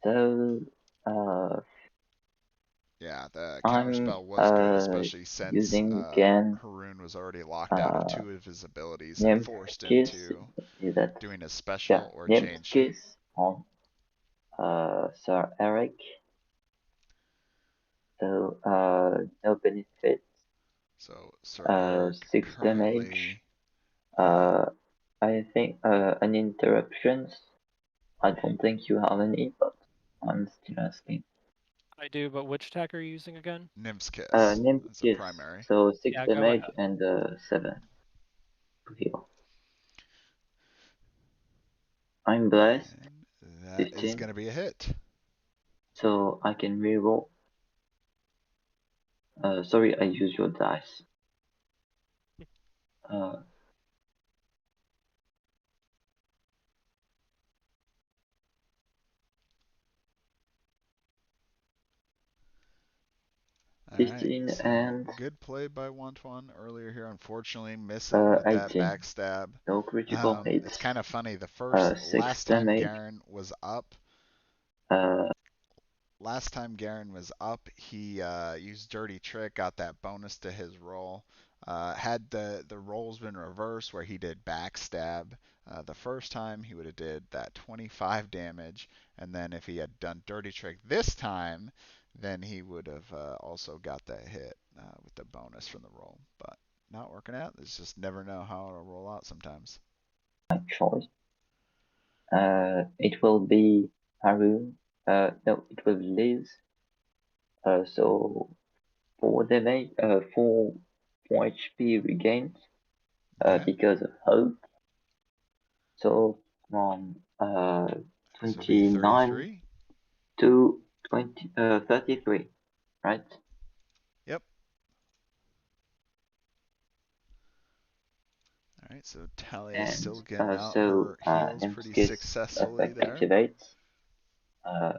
So Yeah, Yeah, the I'm counterspell was good, especially since using again Haroon was already locked out of 2 of his abilities and forced Nimskis. into Is that doing a yeah? special or change. Nimskis on Sir Eric. So no benefits. So Sir Eric 6 damage. currently I think any interruptions? I don't think you have any, but I'm still asking. I do, but which attack are you using again? Nim's Kiss as a Nimskis. primary. So 6 Yeah, go damage ahead. and 7 to heal. I'm blessed. And that is 15. going to be a hit. So I can reroll. Sorry, I use your dice. Uh, All right, 15 so and good play by Wantwon earlier here. Unfortunately, missing with that 18. backstab. No critical hits. It's kind of funny. Six Last time damage. Garen was up, Uh, he used Dirty Trick, got that bonus to his roll. Had the rolls been reversed where he did backstab the first time, he would have did that 25 damage, and then if he had done Dirty Trick this time, then he would have also got that hit with the bonus from the roll. But not working out. It's just never know how it'll roll out sometimes. my choice. It will be Haroon. No, it will be Liz. So 4 damage, 4 HP regained Okay. because of hope. So from This would be 29 33. to 33, right? Yep. All right, so Talia is And still getting out so her heals pretty Nemskis successfully effect there. activates. Uh,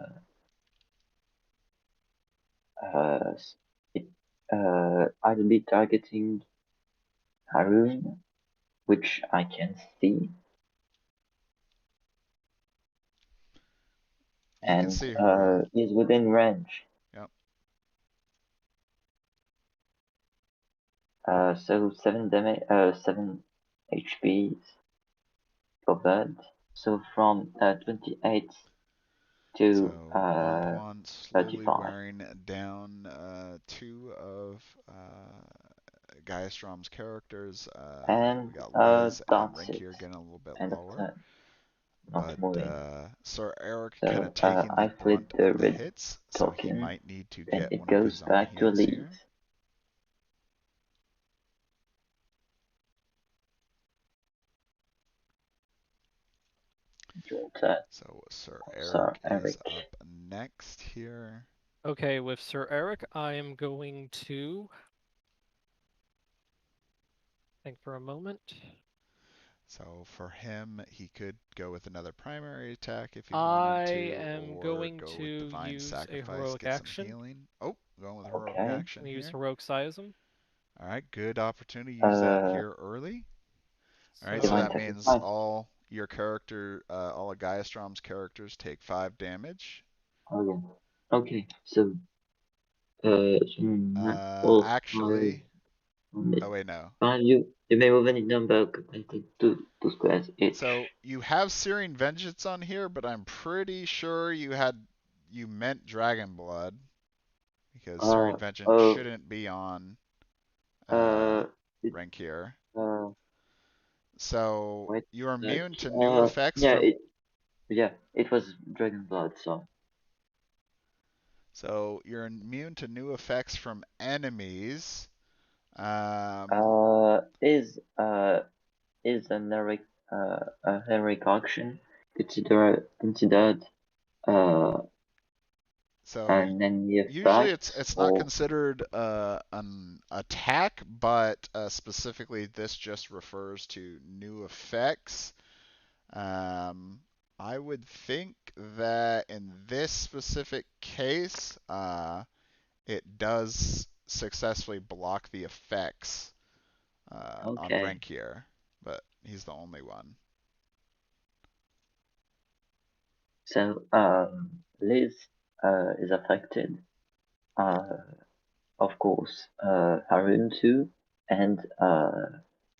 it, I'll be targeting Haroon, which I can see, You can and see Haroon. is within range. Yep. So 7 damage, 7 HP covered. So from 28 to So Wantwon slowly 35, wearing down 2 of Gaia Strom's characters. and We got Liz and that's it. Renkir getting a little bit End of lower. turn. Not But moving. Sir Eric kind of So taking the I flip brunt the of the red hits, so he token, might need to then get it one of goes his own back to heals Liz. here. Your turn. So Sir Sir Eric is Eric. up next here. Okay, with Sir Eric, I am going to think for a moment. So for him, he could go with another primary attack if he wanted I to, am or going go with to Divine use a Sacrifice, heroic get some action. healing. Oh, going with heroic Okay. I'm action going to use here. heroic Siasm. All right, good opportunity to use that Uh, here early. All right, so Divine So that means Sacrifice. all your all of Gaiastrom's characters take 5 damage. Okay. Okay. So oh, Actually, on oh wait, no. you may move any number connected to 2 squares each. So you have Searing Vengeance on here, but I'm pretty sure you meant Dragon Blood because Searing Vengeance Oh, shouldn't be on it, Renkir. uh, So wait you're a sec. immune to new effects Yeah, from. it was Dragon Blood, so. So you're immune to new effects from enemies. Is an heroic a heroic action considered So an enemy usually effect it's not or considered an attack, but specifically this just refers to new effects. Um, I would think that in this specific case, it does successfully block the effects on okay. Renkir, but he's the only one. So Liz is affected. course, Harun too, and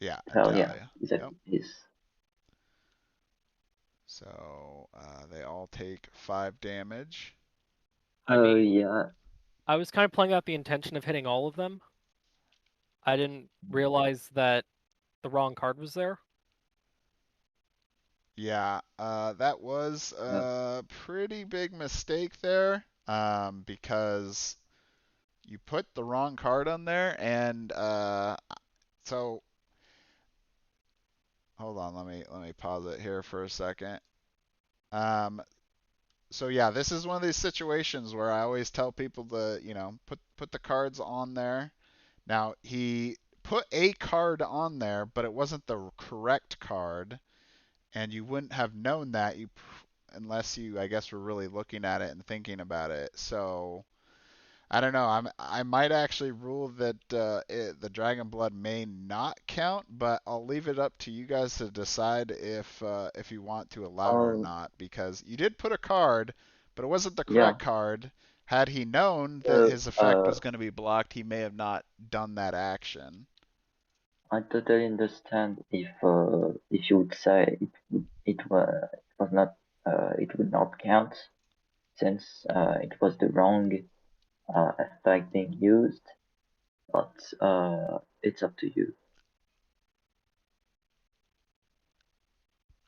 Yeah, and Talia Talia. is Yep. is So they all take 5 damage. I mean, yeah. I was kind of playing out the intention of hitting all of them. I didn't realize that the wrong card was there. Yeah, that was a pretty big mistake there, because you put the wrong card on there, and so hold on, let me pause it here for a second. Um, so yeah, this is one of these situations where I always tell people to, put the cards on there. Now he put a card on there, but it wasn't the correct card, and you wouldn't have known that unless you, I guess, were really looking at it and thinking about it. So I don't know. I might actually rule that the Dragon Blood may not count, but I'll leave it up to you guys to decide if you want to allow it or Um, not, because you did put a card, but it wasn't the yeah. correct card. Had he known that So his effect was going to be blocked, he may have not done that action. I totally understand if you would say it was not it would not count since it was the wrong effect being used, but it's up to you.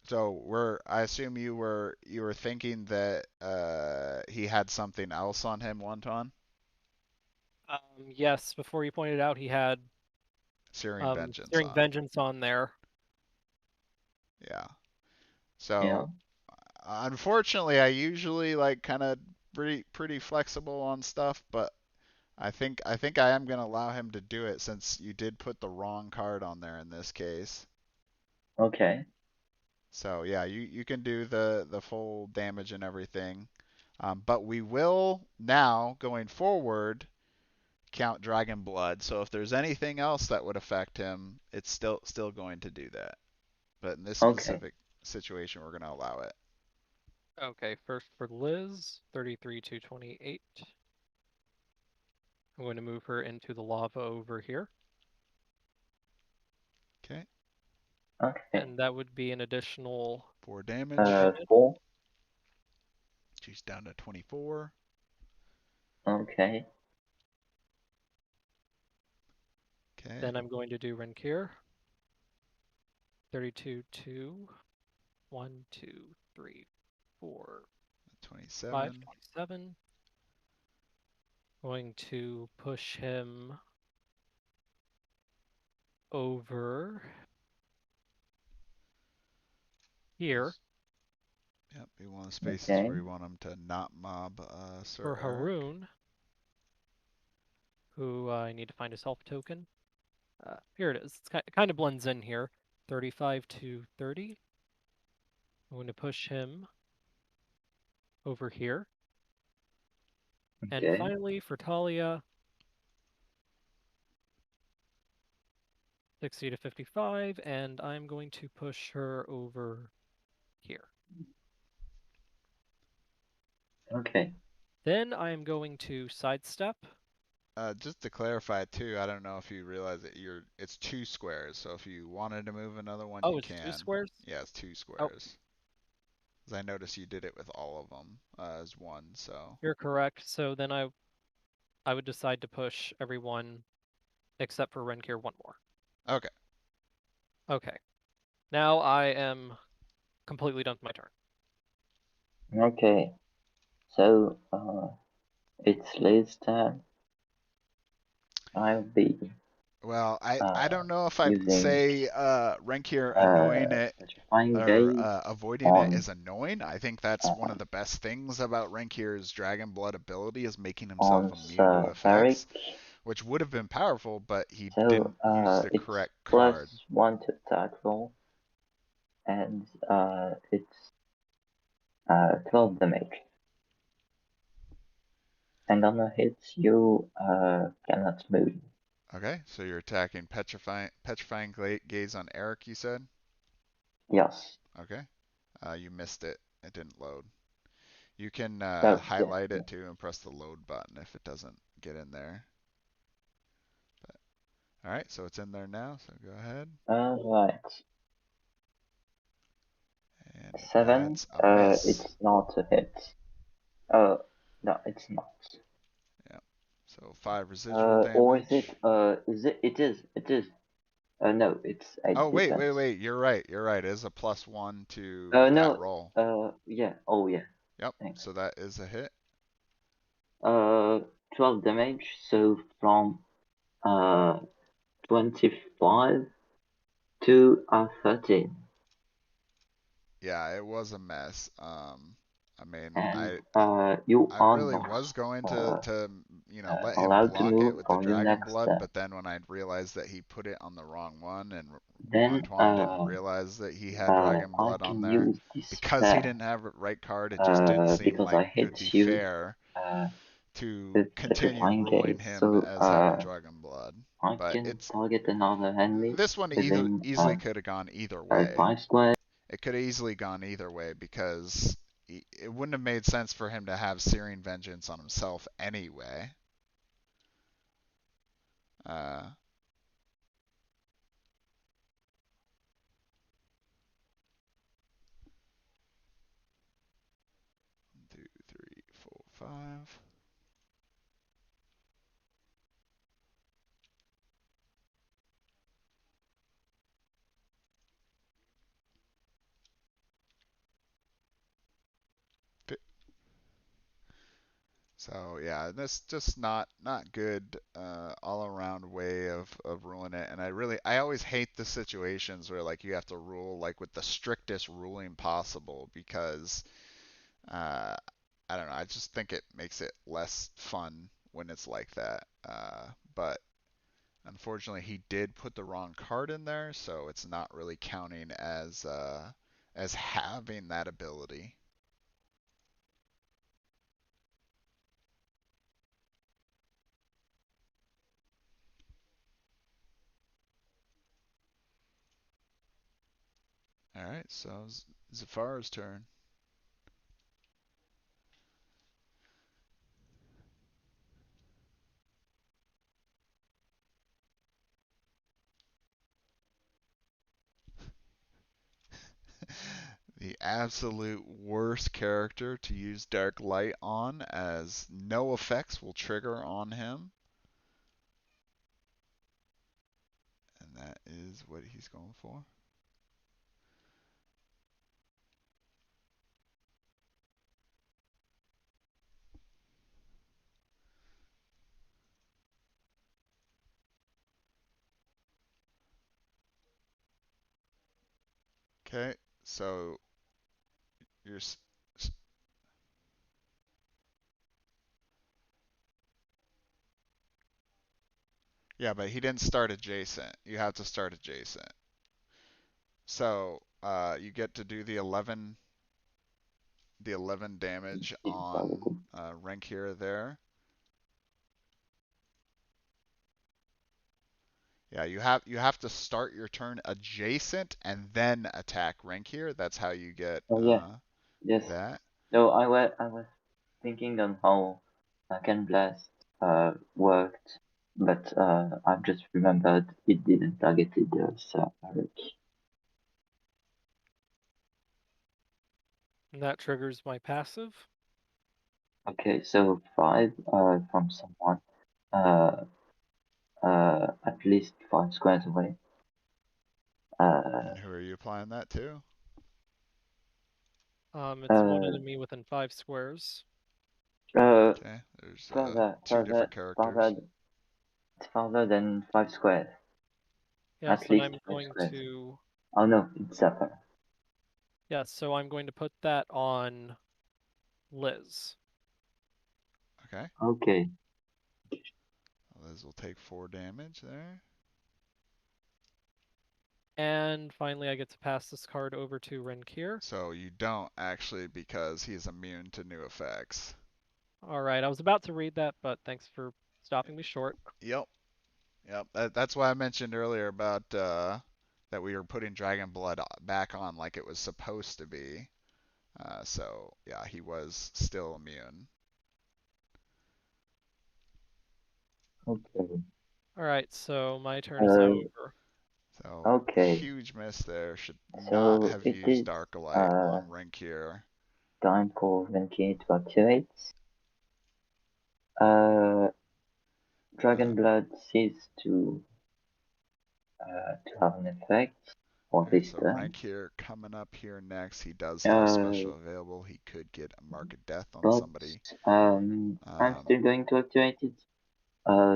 So I assume you were thinking that he had something else on him, Wonton? Yes, before you pointed out, he had Searing Vengeance Searing on. Vengeance on there. Yeah. Yeah. So unfortunately, I usually like kind of pretty flexible on stuff, but I think I am gonna allow him to do it since you did put the wrong card on there in this case. Okay. So yeah, you can do the full damage and everything, but we will now going forward count Dragon Blood. So if there's anything else that would affect him, it's still going to do that. But in this Okay. specific situation, we're gonna allow it. Okay, first for Liz, 33 to 28. I'm going to move her into the lava over here, Okay, Okay. and that would be an additional 4 damage. 4. She's down to 24. Okay. Okay, Then I'm going to do Renkir. 32 to 1, 2, 3, 4, 5, 27. 27. Going to push him over here Yep, be one of the spaces Okay. where you want him to not mob Sir for Eric. Haroon, who I need to find his health token. Here it is. It kind of blends in here. 35 to 30. I'm going to push him over here. And Okay. finally, for Talia, 60 to 55, and I'm going to push her over here. Okay. Then I'm going to sidestep. Just to clarify too, I don't know if you realize that it's 2 squares. So if you wanted to move another one, you Oh, it's 2 can. squares? Yeah, it's 2 Oh, squares. Because I noticed you did it with all of them as one. So you're correct. So then I would decide to push everyone except for Renkir one more. okay. Okay. Now I am completely done with my turn. Okay. So it's Liz's turn. I'll be Well, I don't know if I'd using say Renkir annoying it Petrifying or Gaze avoiding it on is annoying. I think that's one of the best things about Renkir's Dragon Blood ability is making himself on immune to Sir Varric. effects, which would have been powerful, but he So didn't use the it's correct card. +1 to attack roll, and it's 12 damage. And on a hit, you cannot move. Okay, so you're attacking petrifying gaze on Eric, you said? Yes. Okay. You missed it. It didn't load. You can So yeah, highlight yeah. it too and press the load button if it doesn't get in there. All right, so it's in there now. So go ahead. Alright. And 7. that's a miss. It's not a hit. No, it's not. Yeah. So 5 residual Or is damage. it is. No, it's 8 Oh, wait, wait, defense. wait. You're right. You're right. It is a +1 to that No, roll. yeah, oh yeah, Yep. thanks. So that is a hit. 12 damage, so from 25 to 13. Yeah, it was a mess. I mean, And I you I are really not was going to let him allowed to block it move with the for your dragon next blood, step. but then when I realized that he put it on the wrong one, and Then Wantwon didn't realize that he had dragon I blood on can there, use this because he spell didn't have a right card, it just didn't seem because like I it would be hit you fair to with continue petrifying ruling gaze. him So as having dragon blood. I But can it's target another enemy this one within easily could have gone either way. 5 squares. It could have easily gone either way because it wouldn't have made sense for him to have Searing Vengeance on himself anyway. Uh, 2, 3, 4, 5. So yeah, this just not good all around way of ruling it. And I always hate the situations where like you have to rule like with the strictest ruling possible because uh, I don't know. I just think it makes it less fun when it's like that. But unfortunately, he did put the wrong card in there, so it's not really counting as having that ability. All right, so Zafar's turn. The absolute worst character to use Dark Light on, as no effects will trigger on him. And that is what he's going for. Okay, so you're yeah, but he didn't start adjacent. You have to start adjacent. So you get to do the 11 damage on Renkir there. Yeah, you have to start your turn adjacent and then attack Renkir. That's how you get Oh yeah, yes. that. No, I was thinking on how Can Blast worked, but I've just remembered it didn't target the Sir Eric. And that triggers my passive. Okay, so 5 from someone at least 5 squares away. And who are you applying that to? It's one enemy within 5 squares. Okay, there's two different characters. It's farther than 5 squares. Yes, At and least I'm 5 going squares. to. Oh no, it's Zephyr. Yes, so I'm going to put that on Liz. Okay. Okay. Liz will take 4 damage there. And finally, I get to pass this card over to Renkir. So you don't actually, because he's immune to new effects. All right, I was about to read that, but thanks for stopping me short. Yep. Yep. That's why I mentioned earlier about that we were putting Dragon Blood back on like it was supposed to be. So yeah, he was still immune. Okay. Alright, so my turn is Uh, now over. So Okay. huge miss there. Should not So have it used is Darklight on Renkier. time for Venki to activate. Dragon Blood ceased to have an effect for Alright, this so turn. Renkier coming up here next. He does have special available. He could get a Mark of Death on But somebody. I'm still going to activate it.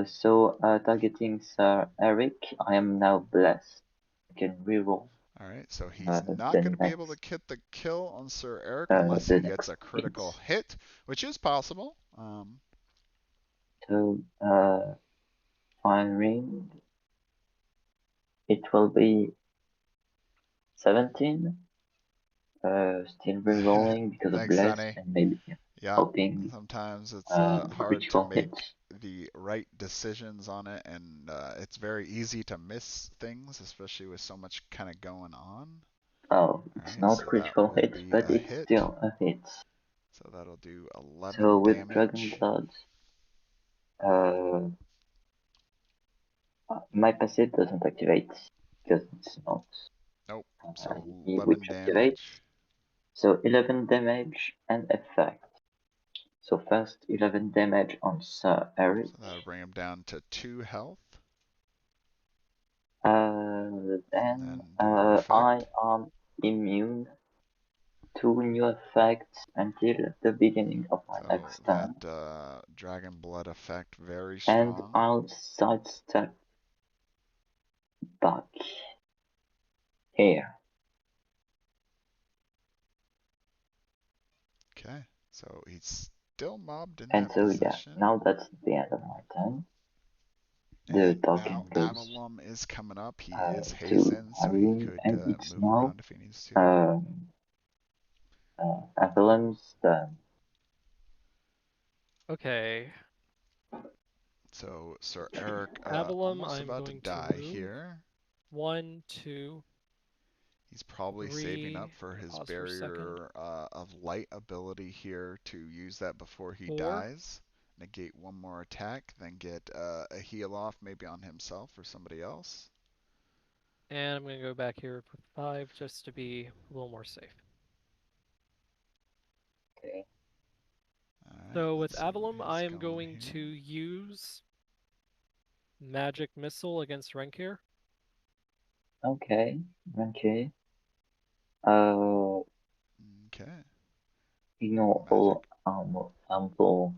So targeting Sir Eric, I am now blessed. I can reroll Alright, so he's not the going to be able to next get the kill on Sir Eric unless he gets a critical hit, which is possible. So firing, it will be 17. Still rerolling because of Thanks, blessed Sonny. and maybe Yeah, hoping sometimes it's hard to critical make hits. the right decisions on it, and it's very easy to miss things, especially with so much kind of going on. Oh, it's Alright, not so that critical will hit, be but a it's hit. still a hit. So that'll do So 11 with Dragon damage. Blood, my passive doesn't activate because it's not Nope, so which 11 activates. damage. So 11 damage and effect. So first 11 damage on Sir Eric. So that'll bring him down to 2 health. Then And the effect. I am immune to new effects until the beginning of my So next turn. that Dragon Blood effect, very And strong. I'll sidestep back here. Okay, so he's still mobbed in And that so yeah, position. now that's the end of my turn. The And token now goes Avalon is coming up. He is to hastened, so he Haroon, could and it's move now around if he needs to. Avalon's turn. Okay. So Sir Eric Avalon, almost I'm about to going to die move. here. 1, 2, He's probably saving 3. up for his Pause for a second. barrier of light ability here to use that before he 4. dies. Negate one more attack, then get a heal off maybe on himself or somebody else. And I'm going to go back here with 5 just to be a little more safe. Okay. Alright, So with let's see what Avalon, he's I am going here. to use Magic Missile against Renkir. Okay. Okay. Okay. Ignore all harmful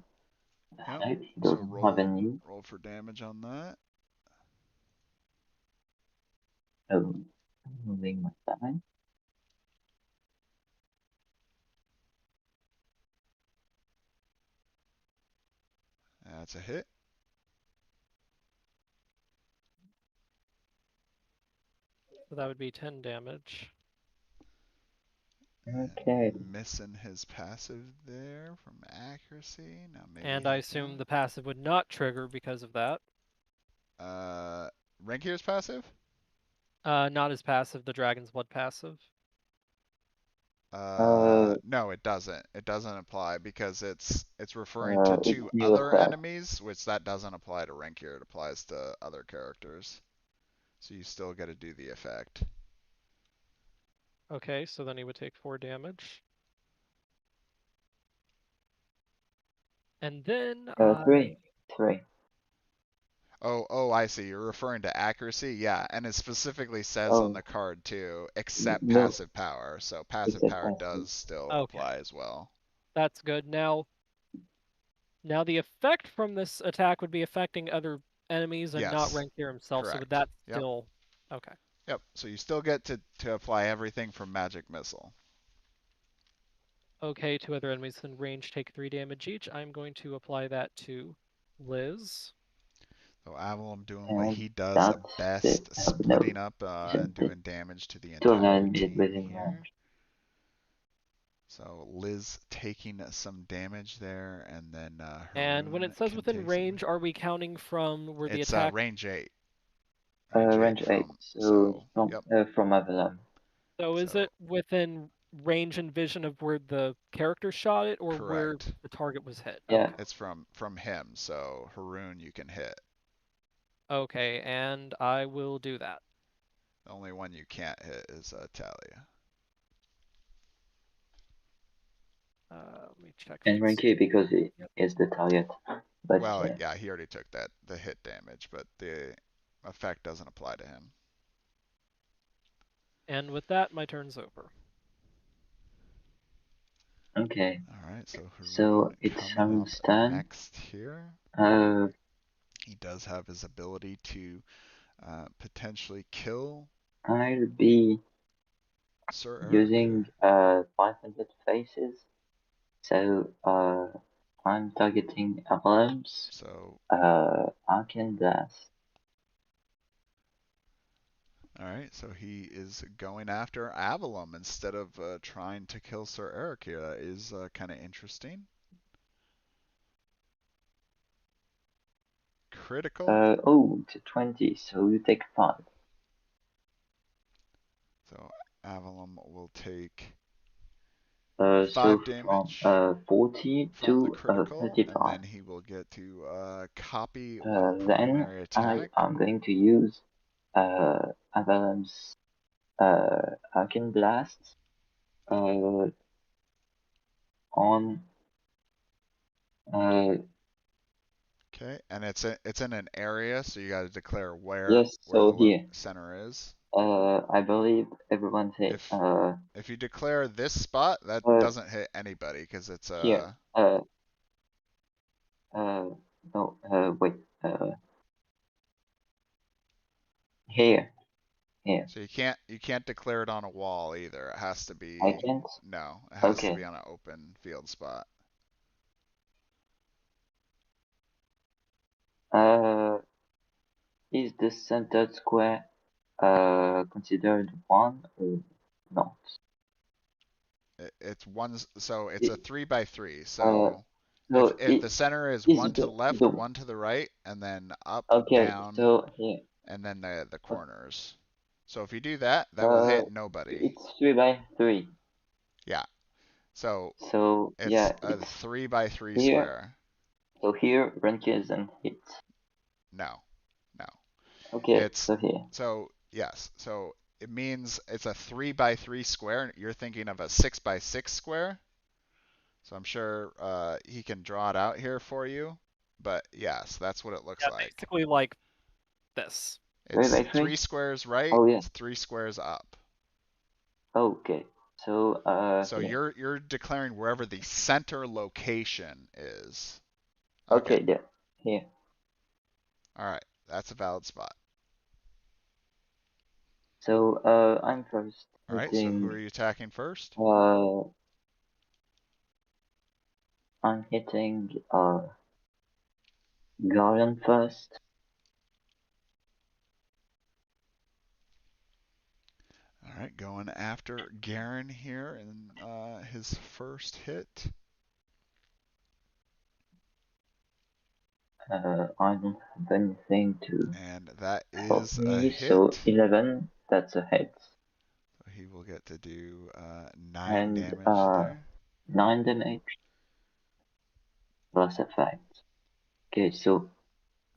effects. Yep. He So doesn't have any. roll for damage on that. Oh, moving my side. That's a hit. So that would be 10 damage. Okay. And missing his passive there from accuracy. Now maybe And I assume the passive would not trigger because of that. Renkier's passive? Not his passive, the Dragon's Blood passive. No, it doesn't. It doesn't apply because it's referring to It's 2 new other effect. enemies, which that doesn't apply to Renkier. It applies to other characters. So you still got to do the effect. Okay, so then he would take 4 damage. And then 3. Oh, I see. You're referring to accuracy? Yeah, and it specifically says on Oh, the card too, except no, passive power. So it's passive a power passive. does still Okay. apply as well. That's good. Now the effect from this attack would be affecting other enemies and not Yes, Renkir himself, so would correct. that Yep. still... Okay. Yep. So you still get to apply everything from Magic Missile. Okay, 2 other enemies in range take 3 damage each. I'm going to apply that to Liz. So Avalon doing what And he does that's it. best, No, splitting up and doing damage to the 2 other entire enemies team within here. range. So Liz taking some damage there, and then And when Haroon it says can within take range, are we counting from where the It's attack... range 8. Range 8. So Yep. from Avalon. So is it within range and vision of where the character shot it, or where Correct. the target was hit? Yeah. Okay. It's from him. So Haroon, you can hit. Okay, and I will do that. The only one you can't hit is Talia. Let me check. And Fix. Renki because he Yep. is the target. But Well, yeah, he already took the hit damage, but the effect doesn't apply to him. And with that, my turn's over. okay. All right, so So Haroon it's coming up Haroon's turn. next here. He does have his ability to potentially kill I'll be Sir Eric. using 500 faces. So I'm targeting emblems. So, Arcane Blast. all right, so he is going after Avalon instead of trying to kill Sir Eric here. That is kind of interesting. Critical. It's a 20, so you take 5. So Avalon will take So 5 from damage 40 from the to critical, and 35. then he will get to copy one Then primary I attack. am going to use Avalanche's Arcane Blast on Okay, and it's in an area, so you got to declare where yes, the so here. center is. I believe everyone hit If you declare this spot, that doesn't hit anybody because it's here. No, wait. Here. So you can't declare it on a wall either. It has to I be can't. no, it has to Okay. be on an open field spot. Is the centered square considered one or not? It's one, so it's a 3x3. Uh, So so if it the center is is one to the left, the one to the right, and then up, okay. down, So here, and then the corners. So if you do that, that will uh, hit nobody. it's 3x3. Yeah. So So it's yeah, a it's 3x3 here. square. So here, rank isn't hit. No, no. Okay, It's so here. so yes. So it means it's a 3x3 square. You're thinking of a 6x6 square. So I'm sure he can draw it out here for you. But yes, that's what it looks Yeah, like. basically like this. It's 3x3. 3 squares right, Oh yeah. 3 squares up. Okay. So So here. you're declaring wherever the center location is. Okay. Okay, there. Here. All right. That's a valid spot. So I'm first All right. So who hitting. are you attacking first? I'm hitting Guardian first. All right. Going after Garen here in his first hit. I don't have anything to And that help is a me. hit. So 11. That's a hit. So he will get to do 9 And damage there. 9 damage plus effect. Okay, so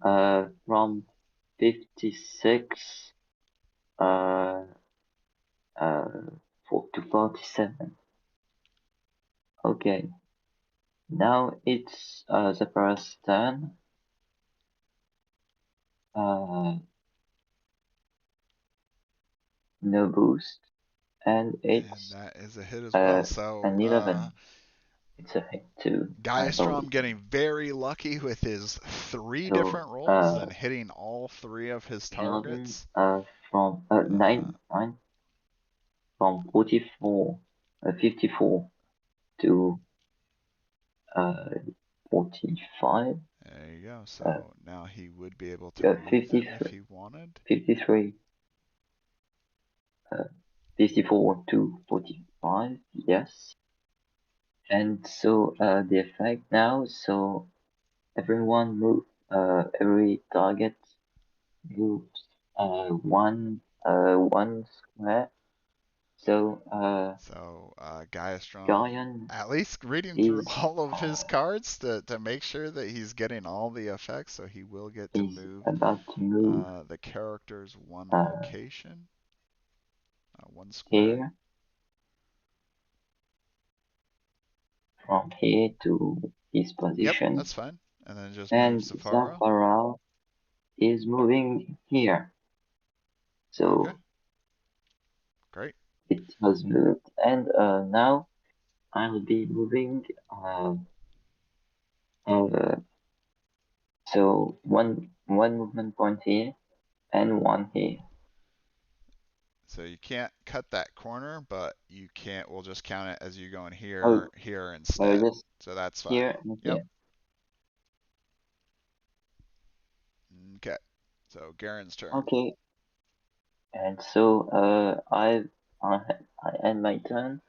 from 56 uh, to 47. Okay, now it's the first turn. No boost, and And it's that is a hit as well. an So 11. It's a hit too, I Gaia believe. getting very lucky with his 3 So different rolls and hitting all 3 of his 11 targets. from 9 from 54 to 45. There you go. So now he would be able to move them if he wanted. 53, 54 to 45, yes. And so the effect now, so everyone move, every target moves one square So Gaia Strong, Guardian at least reading through is all of his cards to make sure that he's getting all the effects, so he will get to is move about to move the characters one uh, location, one square. here, from here to his Yep, position, that's fine. And then just move and Sapporo. Zafara is moving here. Okay, So great. it has moved, and now I'll be moving. Uh, so one movement point here and one here. So you can't cut that corner, but you can't. We'll just count it as you going Oh, here instead. just So that's fine. here and Yep. here. Okay. So Garen's turn. Okay, and so I end my turn.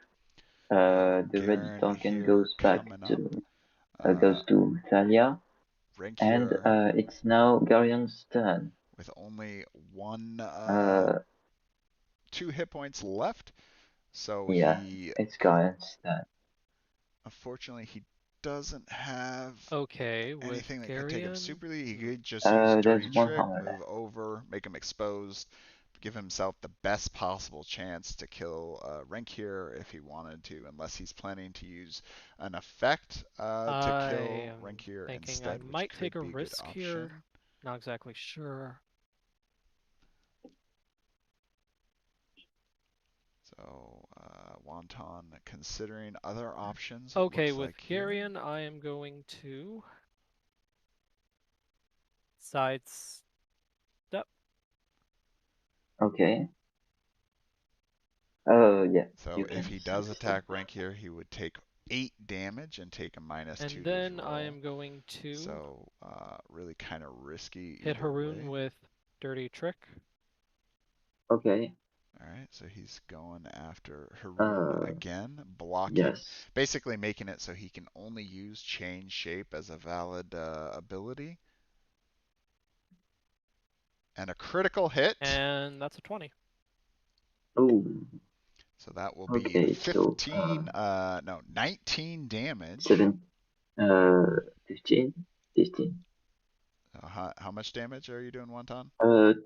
The red Garen token here goes back coming up. to Thalia, Rank and here it's now Garion's turn. with only one, Uh, 2 hit points left. So yeah, he, it's Garion's turn. unfortunately, he doesn't have Okay, with anything that could take him Garion. super. He could just use There's Dirty one Trick, hammer move left. over, make him exposed, give himself the best possible chance to kill Rank here if he wanted to, unless he's planning to use an effect to I kill am Rank here thinking I instead, which might take could a be a good risk option. here. Not exactly sure. So Wonton considering other options. It Okay, looks with like here. Garion, I am going to sidestep. Okay. Oh yeah, So you if can he see does stuff. attack Rank here, he would take 8 damage and take a -2 And to his then I roll. am going to So really kind of risky hit either Haroon way. with Dirty Trick. Okay. All right, so he's going after Haroon Uh, again, blocking, yes. basically making it so he can only use Change Shape as a valid ability. And a critical hit. And that's a 20. Oh, So that will be okay. So 15, no, 19 damage. 7, 15, 15. How much damage are you doing, Wonton?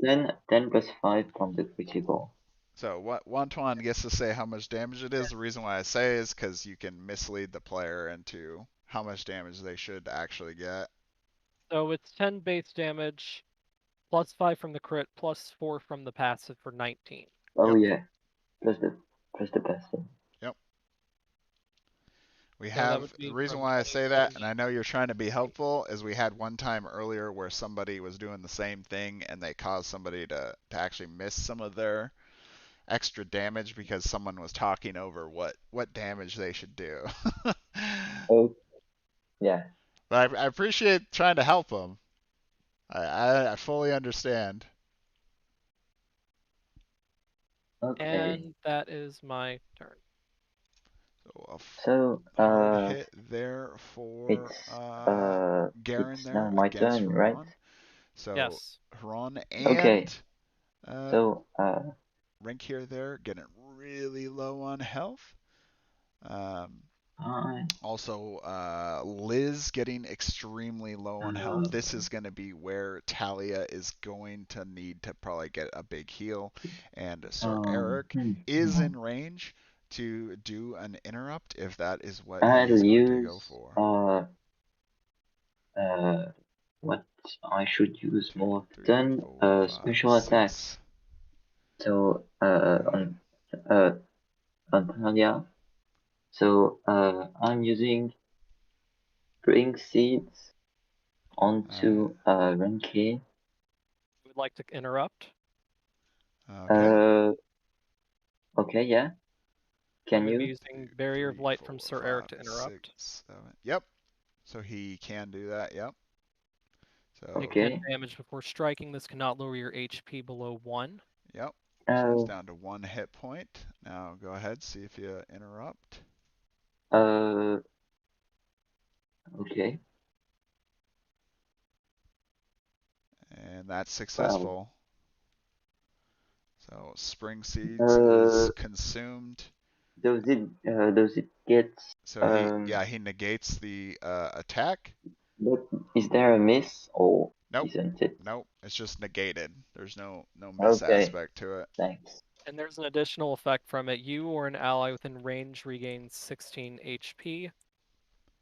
10 plus 5 from the critical. So what Wantwon gets to say how much damage it is. The reason why I say is because you can mislead the player into how much damage they should actually get. So it's 10 base damage, plus 5 from the crit, plus 4 from the passive for 19. Oh Yep. yeah, plus the person. Yep. We So that have would the be reason from why I 20 say that, and damage. I know you're trying to be helpful, is we had one time earlier where somebody was doing the same thing and they caused somebody to actually miss some of their extra damage because someone was talking over what damage they should do. Oh yeah. But I appreciate trying to help them. I fully understand. Okay. And that is my turn. So So a hard hit there for Garen it's there now my against turn, right? Haran. So Yes. Haran Okay. and So Rank here there getting really low on health. Um, I Also, Liz getting extremely low on health. uh, This is going to be where Talia is going to need to probably get a big heal. And Sir Eric is hmm. in range to do an interrupt if that is what he I'll is going to go use for. uh what I should use 2, more 3, often, 4, 5, special attack. 6. So Okay. uh on Talia. So I'm using bring seeds All right. onto Renke. Would like to interrupt. Okay. Okay, yeah. I'm Can going to be you? 2, using Barrier of 3, Light 4, from Sir 5, Eric to 6, interrupt. 7. Yep. So he can do that. Yep. Take So, 10 Okay. damage before striking. This cannot lower your HP below 1. yep. So he's Uh, down to 1 hit point. Now go ahead, see if you interrupt. uh, okay. And that's Well, successful. So Spring Seeds is consumed. Does it get So he negates the attack. but is there a miss or Nope. isn't it? Nope. It's just negated. There's no miss Okay, aspect to it. thanks. And there's an additional effect from it. You or an ally within range regains 16 HP.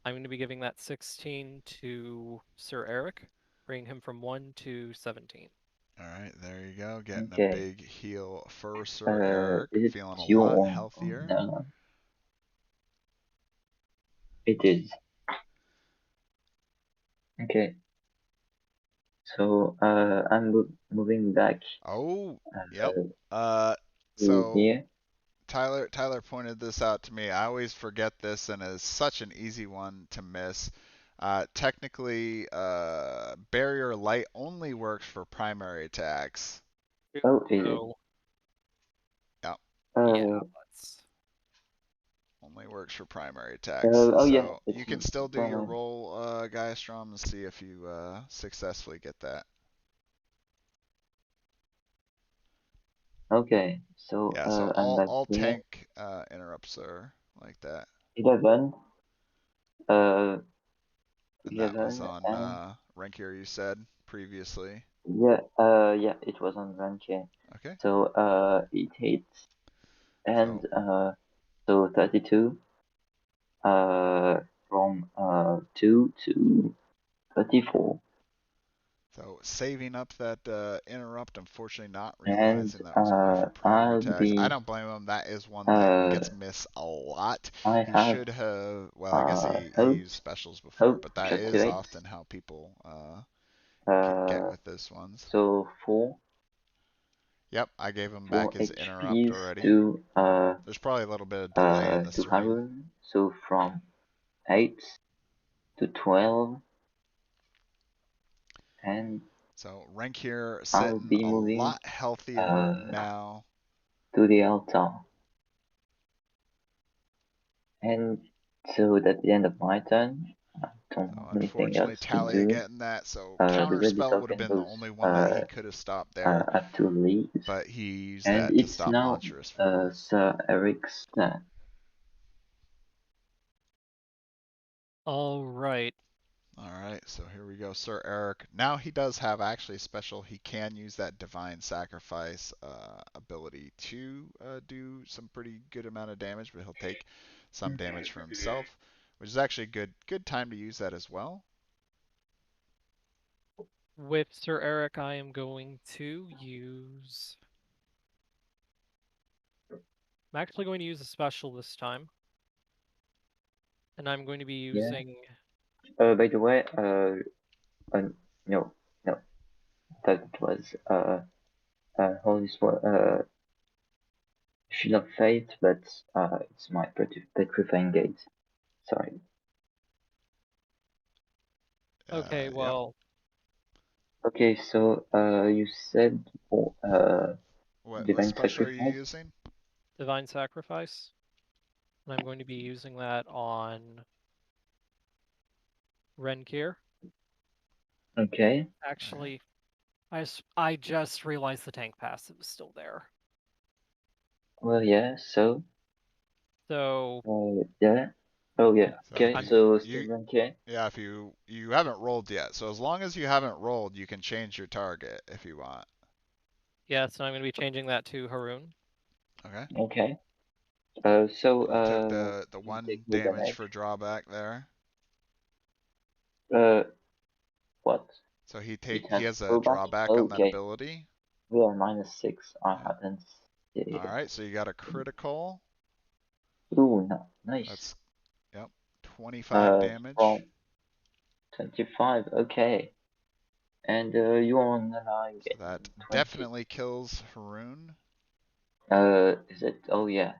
I'm going to be giving that 16 to Sir Eric, bringing him from 1 to 17. All right, there you go. Getting a Okay. big heal for Sir Eric. Is it Feeling a you lot or healthier. it is. Okay. So I'm moving back. Oh, yep. To So here. Tyler pointed this out to me. I always forget this, and it's such an easy one to miss. Technically, Barrier Light only works for primary attacks. Oh, is it? So, Yep. yeah, let's. Only works for primary attacks. Oh yeah, So it's you can still do your primary. roll, Gaia Strom, and see if you successfully get that. Okay, so Yeah, so I'm back all here. tank interrupts are like that. 11. And that was 11 on and Rankier, you said previously. yeah, yeah, it was on ranking. Okay. So it hits and So so 32 from 2 to 34. So saving up that interrupt, unfortunately not And realizing that was only for primary I'll attacks. I be don't blame him. That is one that gets missed a lot. I He have should have, well, I guess he used specials before, hope but that to is activate. often how people get Uh, with those ones. so 4 Yep, I gave him back his interrupt HPs already. to There's probably a little bit of delay in the to stream. Harun. So from 8 to 12, and So rank here I'll sitting be a moving lot healthier now. to the altar. And so that's the end of my turn. I don't So have anything unfortunately, else to Talia do. getting that. So The ready counterspell would have token been the goes only one that he could have stopped there, up to leaves. but he used And that to it's stop now Monstrous for him. Sir Eric's turn. All right. All right, so here we go, Sir Eric. Now he does have actually special. He can use that Divine Sacrifice ability to do some pretty good amount of damage, but he'll take some damage for himself, which is actually good time to use that as well. With Sir Eric, I am going to use. I'm actually going to use a special this time. And I'm going to be using. By the way, no, I thought it was Holy Sword, Shield of Fate, but it's my Petrifying Gate. Sorry. Okay, well. Yep. Okay, so you said What Divine special are you Sacrifice? using? Divine Sacrifice. And I'm going to be using that on Renkir. Okay. Actually, I just realized the tank passive is still there. Well, yeah, so. So. Yeah. Oh, yeah. So Okay, so still okay. Yeah, if you haven't rolled yet. So as long as you haven't rolled, you can change your target if you want. Yeah, so I'm going to be changing that to Harun. Okay. Okay. So he took the you 1 take no damage for drawback there. What? So he has has a drawback? drawback on that Okay. ability. We are -6. I Yeah. haven't seen it. All right, so you got a critical. Ooh, no, nice. That's 25 damage. From 25. Okay. And you are on the line. So that 20. definitely kills Haroon. Is it? Oh yeah.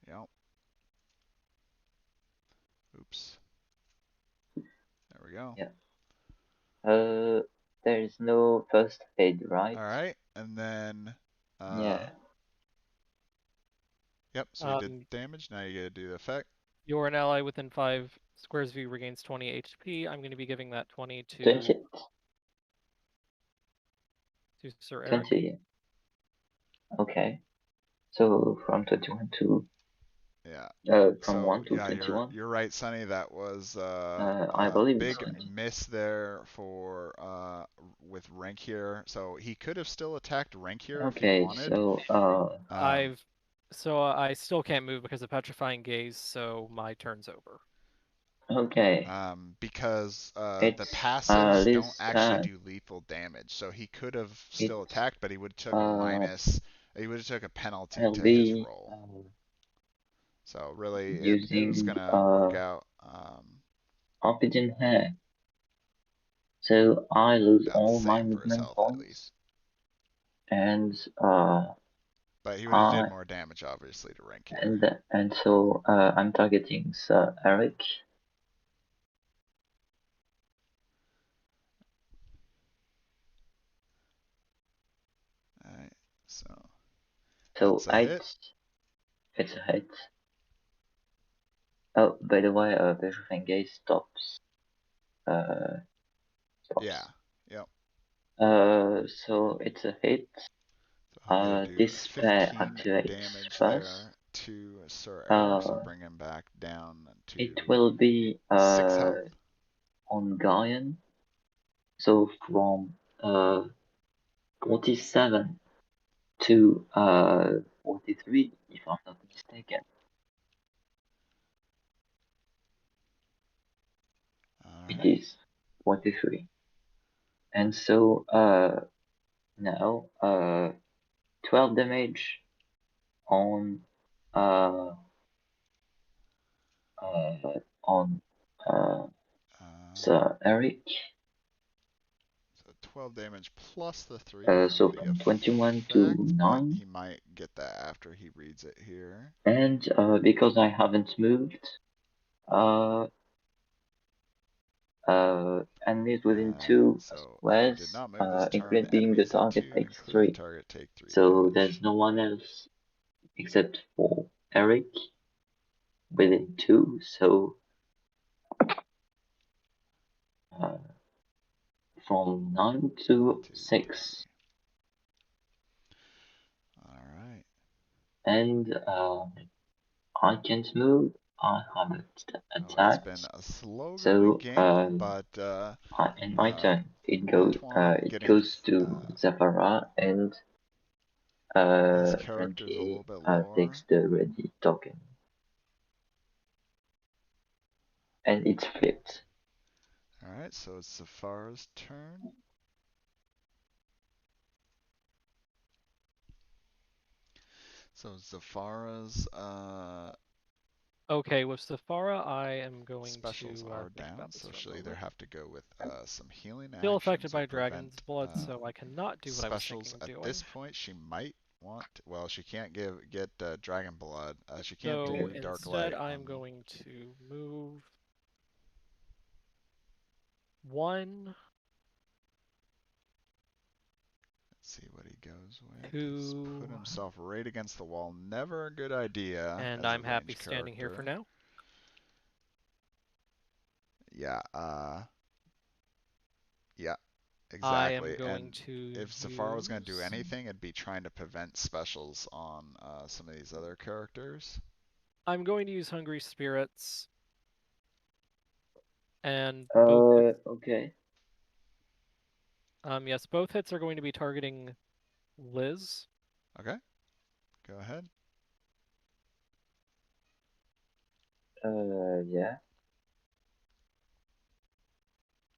Yep. Oops. There we go. Yeah. There is no first aid, right? All right, and then. Yeah. Yep. So we did damage. Now you got to do the effect. You're an ally within 5 squares of you regains 20 HP. I'm going to be giving that 20 to 20. Sir Eric. 20. Okay. So from 21 to Yeah. from So 1 to yeah, 21. you're right, Sonny. That was I a believe it's big 20. miss there for with rank here. So he could have still attacked rank here if he Okay, wanted. so Um, I still can't move because of petrifying gaze, so my turn's over. okay, because the it's passives don't Liz actually turn. do lethal damage. So he could have still It's attacked, but he would have took a uh minus. He would have took a penalty I'll to his be roll. So really, it was using gonna work out. Obsidian Hair. So I lose About the all my same for his movement health at points, least. and But he would have did I more damage, obviously, to rank here. and so I'm targeting Sir Eric. Alright, so So that's a hit. it's a hit. Oh, by the way, Petrifying Gaze stops. Yeah, yep. So it's a hit. So I'm gonna do This pair 15 activates damage first. there to Sir Eric, so Uh, bring him back down it to will be 6 health. on Gaia. So from 47 to 43, if I'm not mistaken. It Alright. is 43. And so now 12 damage on uh, on uh, Sir Eric. So 12 damage plus the 3 from So the from 21 to effect, but 9. he might get that after he reads it here. And because I haven't moved, uh, enemies within 2 So he did squares, not move this turn. including the Enemies in target 2, takes including 3. target, take 3 So damage. there's no one else except for Eric within 2. So uh, from 9 to 6. Alright. And I can't move. I haven't Oh, it's been attacked. a slow going So game, but in my turn, Wantwon it getting goes to Zafara, and his character's a little Renke bit lower. takes the ready token, and it's flipped. Alright, so it's Zafara's turn. So Zafara's Okay, with Sephara, I am going specials to are think down, about this so for a she'll either moment. have to go with some healing Still actions affected or by prevent Dragon's Blood, so I cannot do what I was specials thinking of at doing. this point. She might want to, well, she can't get Dragon Blood. She can't So do Dark instead, Light I on. am going to move 1 Let's see what he goes with. He's 2, put himself right against the wall. Never a good idea and as a I'm happy ranged standing here for character. now. Yeah, yeah, I am exactly. going And to if Zafar was going to do use. anything, it'd be trying to prevent specials on some of these other characters. I'm going to use Hungry Spirits, and both hits. Okay. Yes, both hits are going to be targeting Liz. Okay, go ahead. Yeah.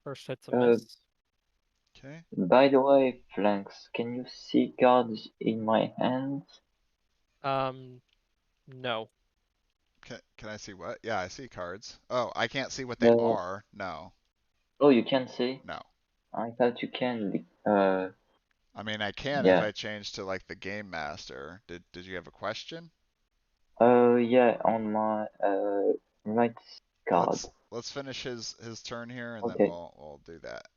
First hit's a miss. Okay. By the way, Flanks, can you see cards in my hand? No. Can I see what? Yeah, I see cards. Oh, I can't see what they Uh, are. No, oh, you can see? no. I thought you can. I mean, I can if Yeah. I change to like the Game Master. Did you have a question? Yeah, on my right card. Let's finish his turn here, and then Okay. we'll do that.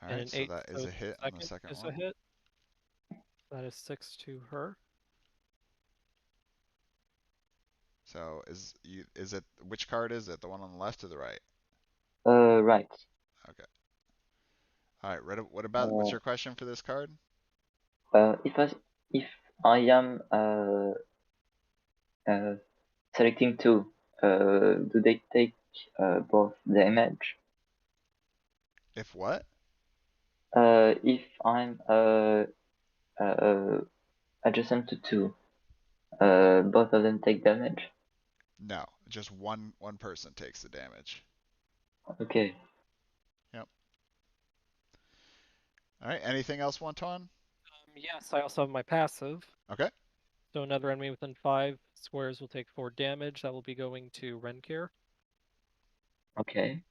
All And right, an so 8, that is so a hit on the second second is a one. hit. That is 6 to her. So is it which card is it? The one on the left or the right? Right. Okay. All right, what's your question for this card? If I am selecting two, do they take both damage? If what? If I'm adjacent to two, both of them take damage. No, just one person takes the damage. Okay. Yep. All right, anything else, Wantwon? Yes, I also have my passive. Okay. So another enemy within 5 squares will take 4 damage. That will be going to Renkir. Okay.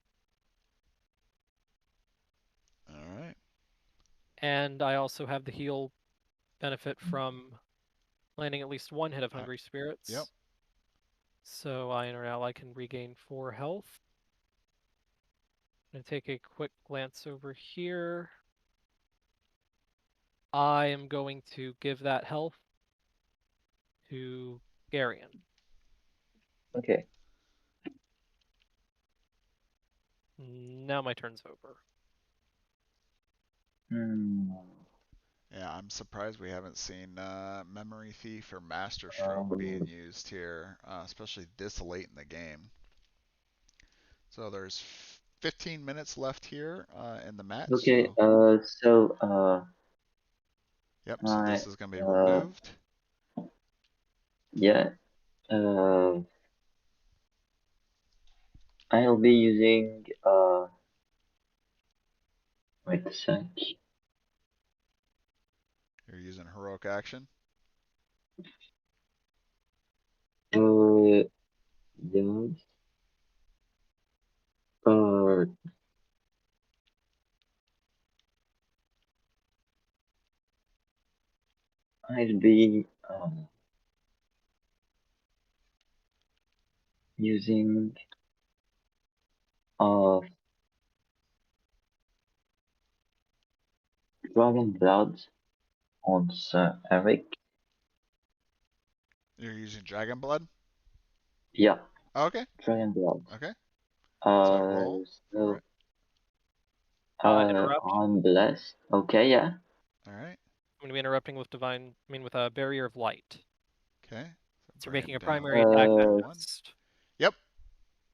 All right. And I also have the heal benefit from landing at least one hit of Hungry Spirits. Yep. So I and an ally can regain 4 health. I'm going to take a quick glance over here. I am going to give that health to Garion. Okay. Now my turn's over. Yeah, I'm surprised we haven't seen Memory Thief or Master Stroke being used here, especially this late in the game. So there's 15 minutes left here in the match. Okay. Yep. So I this is going to be removed. yeah. I'll be using wait a sec. You're using heroic action. Yes. Uh, I'll be using Dragon Blood on Sir Eric. You're using Dragon Blood. Yeah, Okay. Dragon Blood. Okay. So roll for So it. Interrupt. I'm blessed. Okay, yeah. All right. I'm going to be interrupting with with a barrier of light. Okay. So you're Bring making him a down primary attack by Uh, one. against. Yep.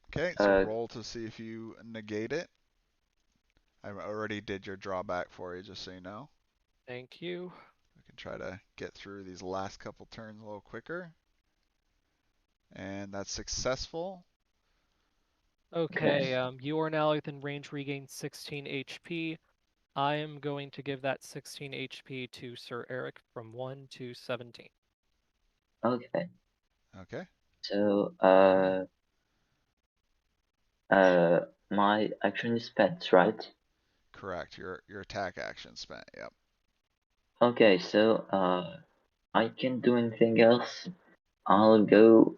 Okay. So uh, roll to see if you negate it. I already did your drawback for you, just so you know. Thank you. We can try to get through these last couple turns a little quicker. And that's successful. Okay, you are now within range, regain 16 HP. I am going to give that 16 HP to Sir Eric from 1 to 17. okay. Okay. So Alright. my action is spent, right? Correct. Your attack action spent. Yep. Okay, so I can't do anything else. I'll go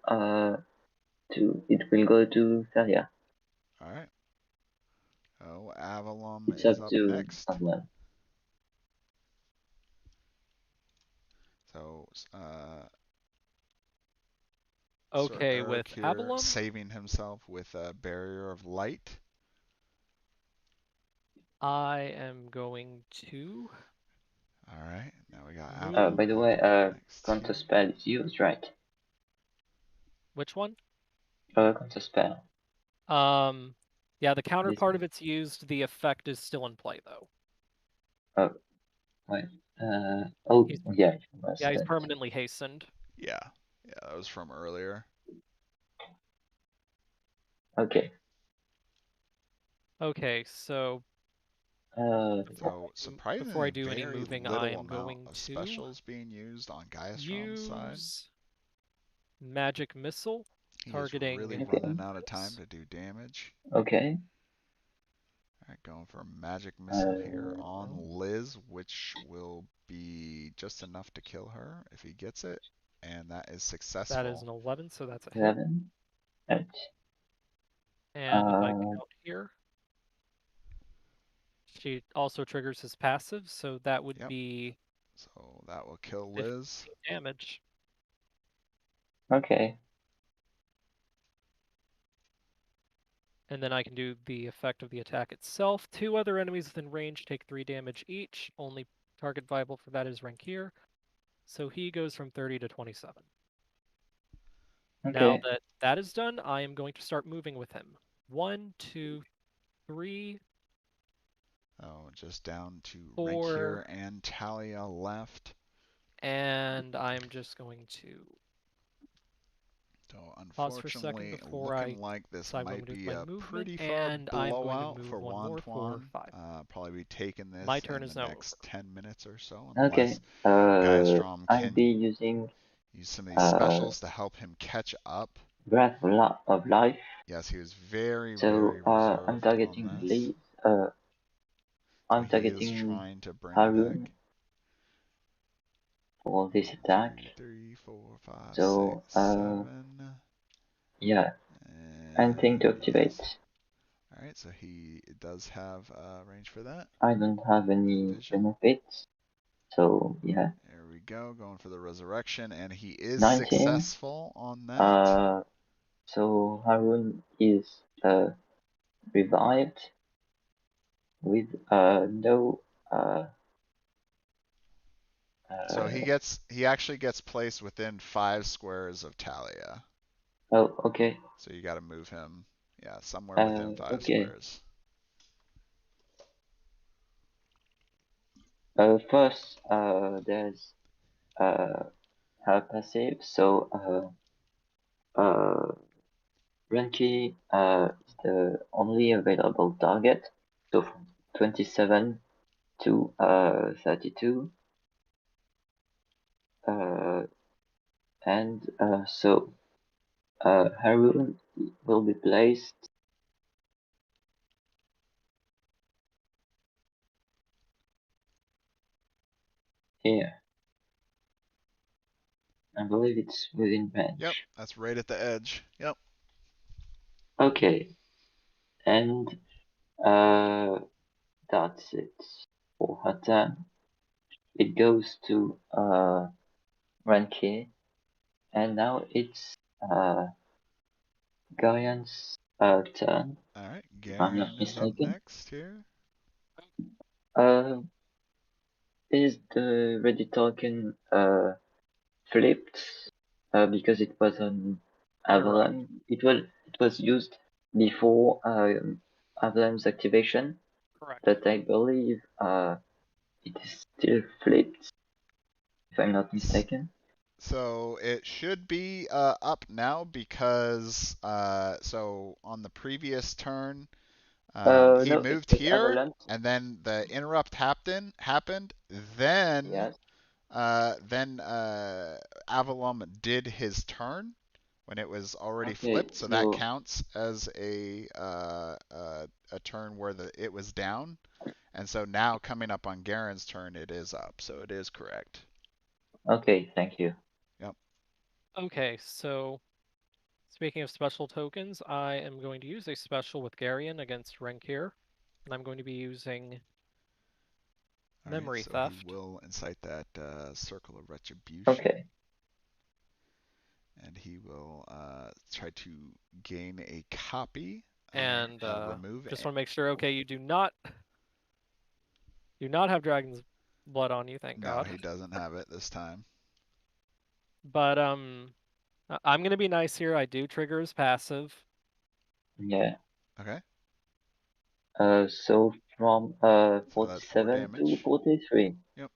it will go to Thalia. All right. Oh, Avalon It's is up up to next. Avalon. So, Sir Okay, Eric with here Avalon, saving himself with a barrier of light. I am going to All right. Now we got move. By the Avalon way, up next counter here. spell is used, right? Which one? Counter spell. Yeah, the counter This part of it's used. The effect is still in play, though. oh wait. Oh He's, yeah, yeah, he's that. permanently hastened. Yeah. Yeah, that was from earlier. Okay. Okay, so So, before I surprisingly, do any very moving, I little am amount going of to specials being used on Gaiastrom's side. use Magic Missile, He is really targeting. Okay. running out of time to do damage. Okay. All right, going for a magic missile here on Liz, which will be just enough to kill her if he gets it, and that is successful. That is an 11, so that's a hit. 11. Right. And if I count here, she also triggers his passive, so that would be So that will kill 15 Liz. damage. Okay. And then I can do the effect of the attack itself. 2 other enemies within range take 3 damage each. Only target viable for that is Renkir. So he goes from 30 to 27. Now Okay. that that is done, I am going to start moving with him. 1, 2, 3, Oh, just down to 4, Renkir and Talia left. and I'm just going to So pause for a second unfortunately, before I looking like this decide what I'm might going to do with be my a movement, pretty far and I'm going to blowout move for one more for Wantwon. 5. Probably be taking My this turn in is the now next over. 10 minutes or so, Okay. unless Gaistrom I'll be can using use some of these uh specials to help him catch up. Breath of Life. Yes, he was very, So very I'm reserved on targeting this. Lee. So I'm he is targeting trying to bring Harun back for this 1, attack. 2, 3, 4, 5, 6, So 7. yeah, anything to And activate. yes. Alright, so he does have range for that. I don't have any Vision. benefits. So yeah, There we go, going for the resurrection, and he is 19. successful on that. So Harun is revived with no So he actually gets placed within 5 squares of Talia. oh, okay. So you got to move him, yeah, somewhere within 5 Okay. squares. First, there's her passive. So Renki is the only available target. So from 27 to 32. And so Harun will be placed here. I believe it's within range. Yep, that's right at the edge. Yep. Okay, and that's it for her turn. It goes to Renki, and now it's Gaian's turn, Alright, if I'm not Garen is up mistaken. next here. Uh, is the ready token flipped because it was on Avalon? It was used before Avalon's activation, Correct. but I believe it is still flipped, if I'm not mistaken. So it should be up now because so on the previous turn he No, it moved was here Avalon. and then the interrupt happened. Then Yes. Avalon did his turn when it was already Okay, flipped, so that so counts as a turn where it was down. And so now coming up on Garen's turn, it is up, so it is correct. okay, thank you. Yep. Okay, so speaking of special tokens, I am going to use a special with Garion against Renkir, and I'm going to be using All right, Memory so he Theft. will incite that circle of retribution, Okay. and he will try to gain a copy And or remove just it. want to make sure, okay, you do not have Dragon's Blood on you, thank No, God. he doesn't have it this time. But I'm gonna be nice here. I do trigger his passive. Yeah. Okay. So from So that's 4 47 to damage. 43. Yep.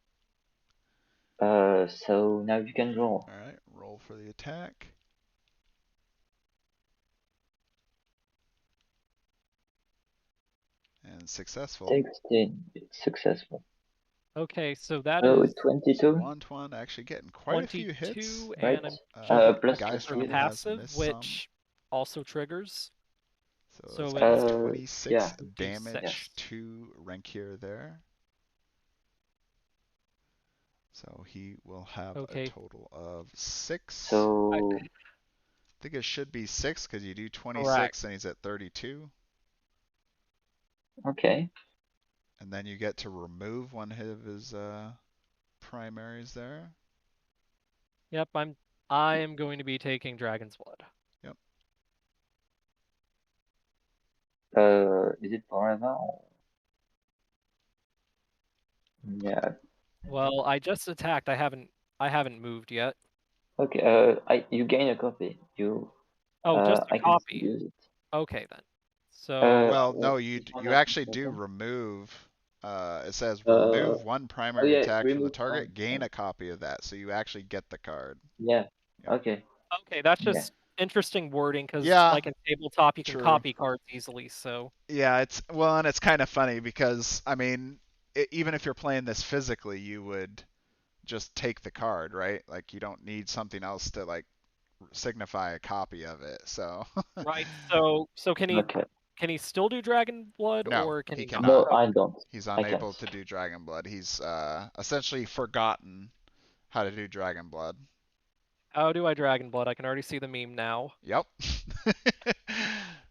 So now you can draw. All right, roll for the attack. And successful. 16. It's successful. Okay, so that So is 22, So Wantwon actually getting quite a few hits. 22, right? and I'm Plus her 2 Gaistrom skill. has passive, missed some. which also triggers. So that's So going to be it's Yeah. 26 damage 2d6. to Renkir there. So he will have a Okay, total of 6. So I think it should be 6 because you do correct. 26 and he's at 32. okay. And then you get to remove one of his primaries there. Yep, I am going to be taking Dragon's Blood. Yep. Is it forever? Or... Yeah. Well, I just attacked. I haven't moved yet. Okay. You gain a copy. Oh, just a I can still copy. use it. Okay then. So Well, no, Which one you was actually the do second? remove. It says Uh, remove one oh primary yeah, attack from the remove one. target, gain a copy of that, so you actually get the card. Yeah. Yep. Okay. okay, that's Yeah. just interesting wording because, Yeah, like in tabletop, you can true. copy cards easily. So Yeah, it's well, and it's kind of funny because I mean, even if you're playing this physically, you would just take the card, right? Like you don't need something else to like signify a copy of it. So right. So Okay. can he still do Dragon Blood no, or can he he not? No, cannot. I don't. He's I can't. unable to do Dragon Blood. He's essentially forgotten how to do Dragon Blood. How do I Dragon Blood? I can already see the meme now. Yep.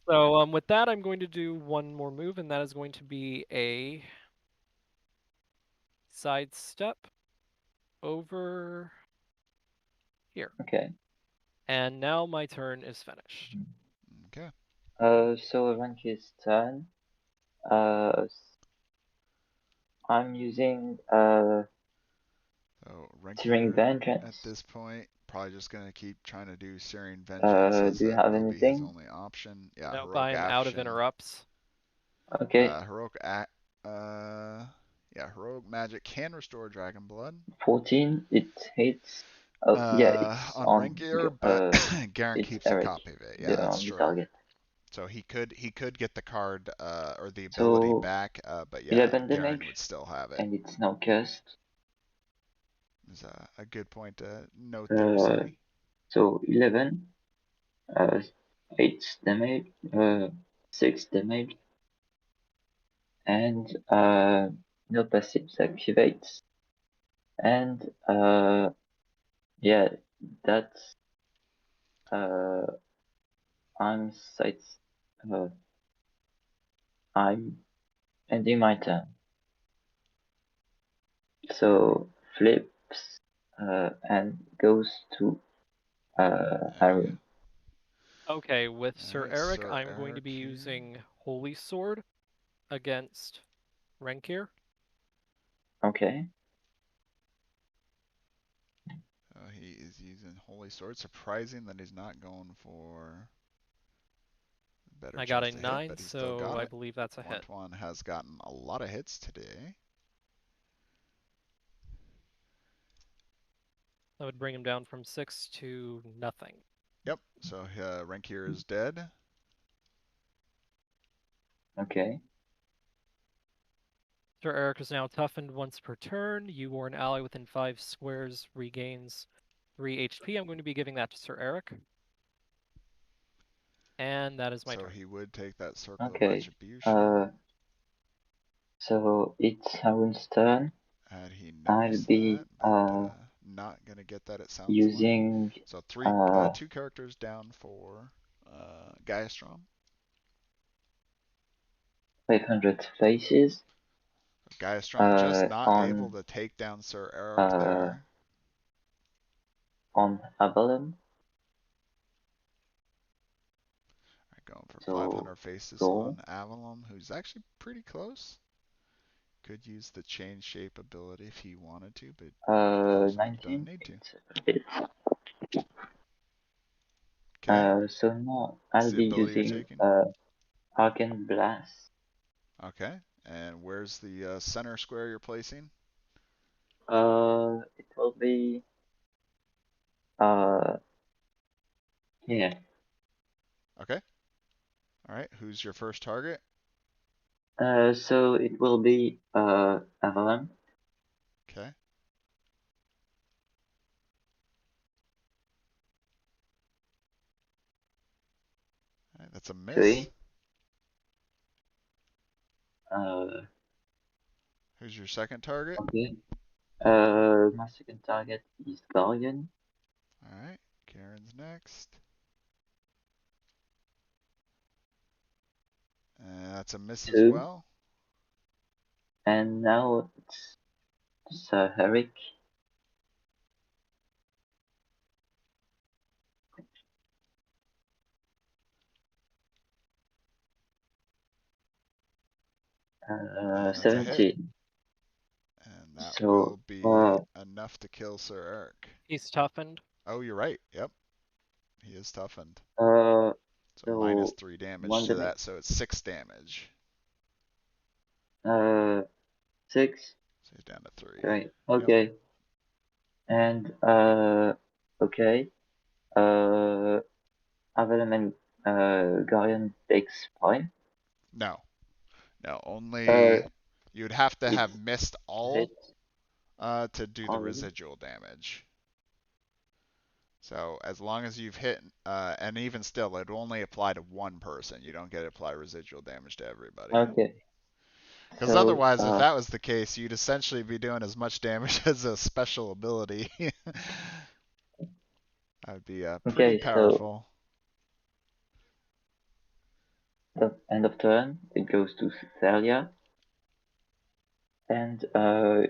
So with that, I'm going to do one more move, and that is going to be a sidestep over here. Okay. And now my turn is finished. Okay. So Ranky's turn. Uh, I'm using So Searing Renkier at Vengeance. this point probably just gonna keep trying to do Searing Vengeance as Do you that have will be his anything? only option. Yeah, Nope, Heroic I'm out of Action. interrupts. Okay. Heroic yeah, Heroic Magic can restore Dragon Blood. 14. It hits. Oh yeah, it's On on. Renkier, but Garen It's keeps a Eric, copy of it. Yeah, the that's only true. target. So he could get the card or the ability So back, but yeah, 11 Garen damage, would still have it. and it's now cursed. Is a good point to note there, Uh, Sunny. so 11, 8 damage, 6 damage, and no passives activates. And yeah, that's uh, I'm sites. I'm ending my turn. So flips and goes to Harry. Okay, with All Sir right, Eric, Sir I'm going to Eric be here. using Holy Sword against Renkir. Okay. He is using Holy Sword. Surprising that he's not going for a better I got chance a to hit, 9, but he still so got I it. believe that's a hit. Wantwon has gotten a lot of hits today. That would bring him down from 6 to nothing. Yep, so Renkir is dead. Okay. Sir Eric is now toughened once per turn. You or an ally within 5 squares regains 3 HP. I'm going to be giving that to Sir Eric. And that is my So turn. he would take that Circle of Okay. Retribution. So it's Harun's turn. Had he I'll noticed be that, but not gonna get that. It sounds like. using So uh 2 characters down for Gaia Strom. 500 faces Gaia Strom just not able on to take down Sir Eric there. Avalon. Going for So 500 faces go on Avalon, who's actually pretty close. Could use the change shape ability if he wanted to, but also doesn't 19. need to. It's a bit. Okay, So now what's I'll the be ability you're using taking? Arcane Blast. Okay, and where's the center square you're placing? It will be uh here. Okay, all right. Who's your first target? So it will be Avalon. Okay. All right, that's a miss. 3. Uh, Who's your second target? okay. My second target is Guardian. All right, Karen's next. And that's a miss as 2. well. And now it's Sir Eric. That's a hit. 17. And that So, will be enough to kill Sir Eric. He's toughened. Oh, you're right. Yep. He is toughened. uh, So minus so 3 damage 1 to damage. that, so it's 6 damage. 6. So he's down to 3. Okay. Okay. And okay. Avalon and Guardian takes 5. No. No, only you'd have to have It's missed all hit to do the already. residual damage. So as long as you've hit, and even still, it only apply to one person. You don't get to apply residual damage to everybody. Okay. Because So otherwise, if that was the case, you'd essentially be doing as much damage as a special ability. That would be pretty okay. So powerful. the end of turn, it goes to Thalia, and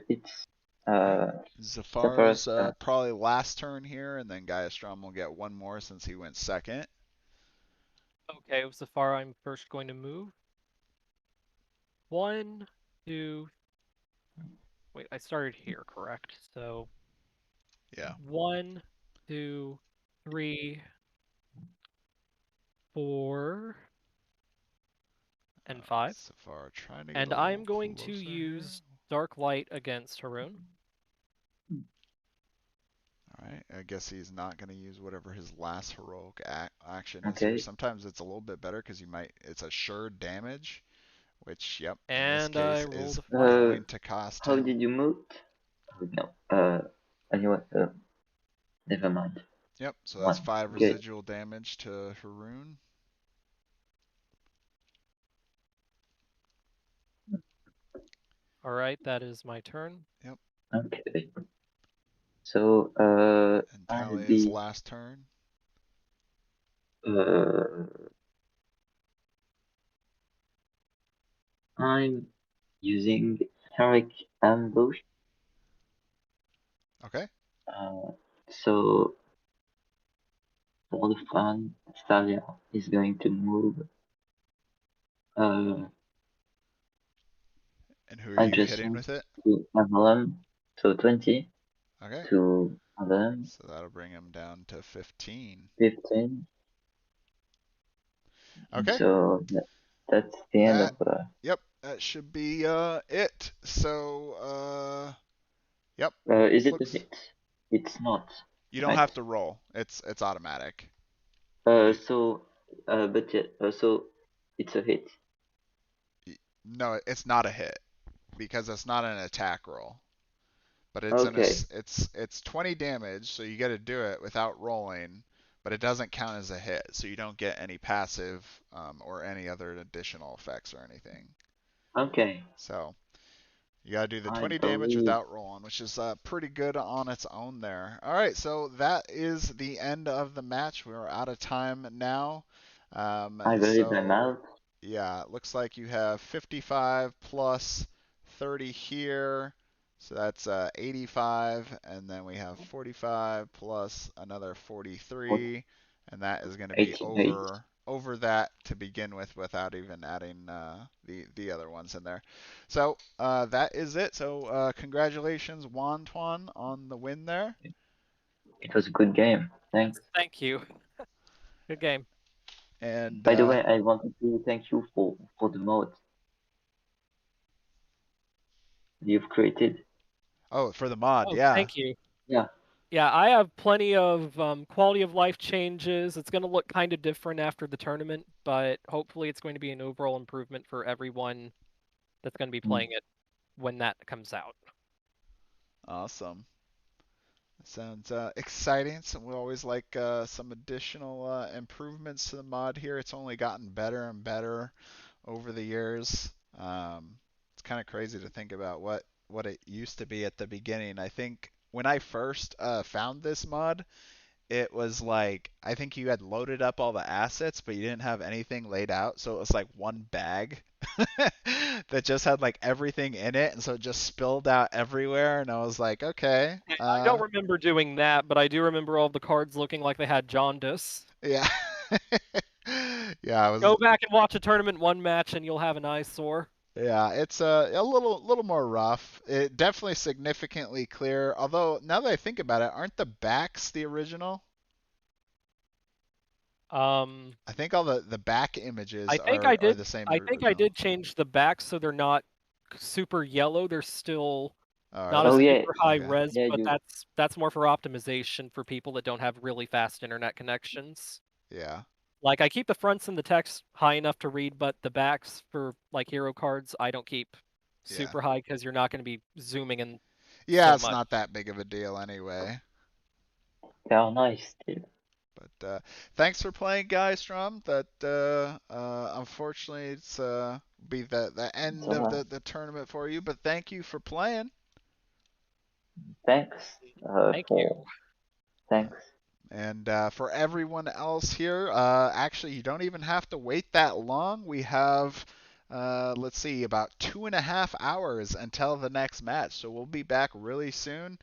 it's Zafar's Zephyr's turn. probably last turn here, and then Gaia Strom will get one more since he went second. Okay, so far I'm first going to move. 1, 2. Wait, I started here, correct? So Yeah. 1, 2, 3, 4, and 5. Zafar trying to get And a little I'm going to closer use here. Dark Light against Haroon. Alright, I guess he's not going to use whatever his last heroic action is Okay. here. Sometimes it's a little bit better because it's assured damage, which, yep, And in I this case rolled is a 5. going to cost How him. did you move? Oh, no. Anyway, never mind. Yep, so that's 1. 5 Okay. residual damage to Haroon. Alright, that is my turn. Yep. Okay. So And I'll Talia's be last turn. I'm using Heroic Ambush. Okay. So for the fun, Thalia is going to move And who are you hitting adjacent with it? to Avalon. So 20 Okay. to Avalon, So that'll bring him down to 15. 15. Okay. So that's the end That, of yep, that should be it. So, yep. is it a Looks hit? It's not, you don't right? have to roll. It's automatic. So but yeah, so it's a hit. No, it's not a hit because it's not an attack roll. But Okay. it's 20 damage, so you got to do it without rolling, but it doesn't count as a hit, so you don't get any passive or any other additional effects or anything. Okay. So you got to do the I 20 damage believe without rolling, which is pretty good on its own there. All right, so that is the end of the match. We're out of time now. I believe I'm So out. yeah, it looks like you have 55 plus 30 here. So that's 85, and then we have 45 plus another 43, and that is going to be 88. over that to begin with without even adding the other ones in there. So that is it. So congratulations, Wantwon, on the win there. It was a good game. Thanks. Thank you. Good game. And By the way, I wanted to thank you for the mod you've created. oh, for the mod, Oh, yeah. thank you. Yeah. Yeah, I have plenty of quality of life changes. It's going to look kind of different after the tournament, but hopefully it's going to be an overall improvement for everyone that's going to be playing it when that comes out. Awesome. Sounds exciting. So we always like some additional improvements to the mod here. It's only gotten better and better over the years. It's kind of crazy to think about what it used to be at the beginning. I think when I first found this mod, it was like I think you had loaded up all the assets, but you didn't have anything laid out, so it was like one bag that just had like everything in it, and so it just spilled out everywhere, and I was like, okay, I don't remember doing that, but I do remember all the cards looking like they had jaundice. yeah, yeah, I was. Go back and watch a tournament 1 match, and you'll have an eyesore. Yeah, it's a little more rough. It definitely significantly clearer. Although now that I think about it, aren't the backs the original? Um, I think all the back images I think I are did. the same I think I original. did change the back so they're not super yellow. They're still Oh, are not a Oh they? yeah, super high Okay. res, yeah. but You that's more for optimization for people that don't have really fast internet connections. Yeah. Like I keep the fronts and the text high enough to read, but the backs for like hero cards I don't keep Yeah. super high because you're not going to be zooming in Yeah, so it's much. not that big of a deal anyway. they are nice still. But thanks for playing, guys. Strom. That unfortunately it's be the It's end of alright. the tournament for you. But thank you for playing. Thanks. Thank you. For thanks. And for everyone else here, actually, you don't even have to wait that long. We have, let's see, about 2.5 hours until the next match. So we'll be back really soon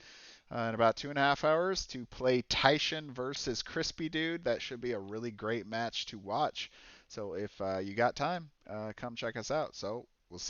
in about 2.5 hours to play Taishan versus Crispy Dude. That should be a really great match to watch. So if you got time, come check us out. So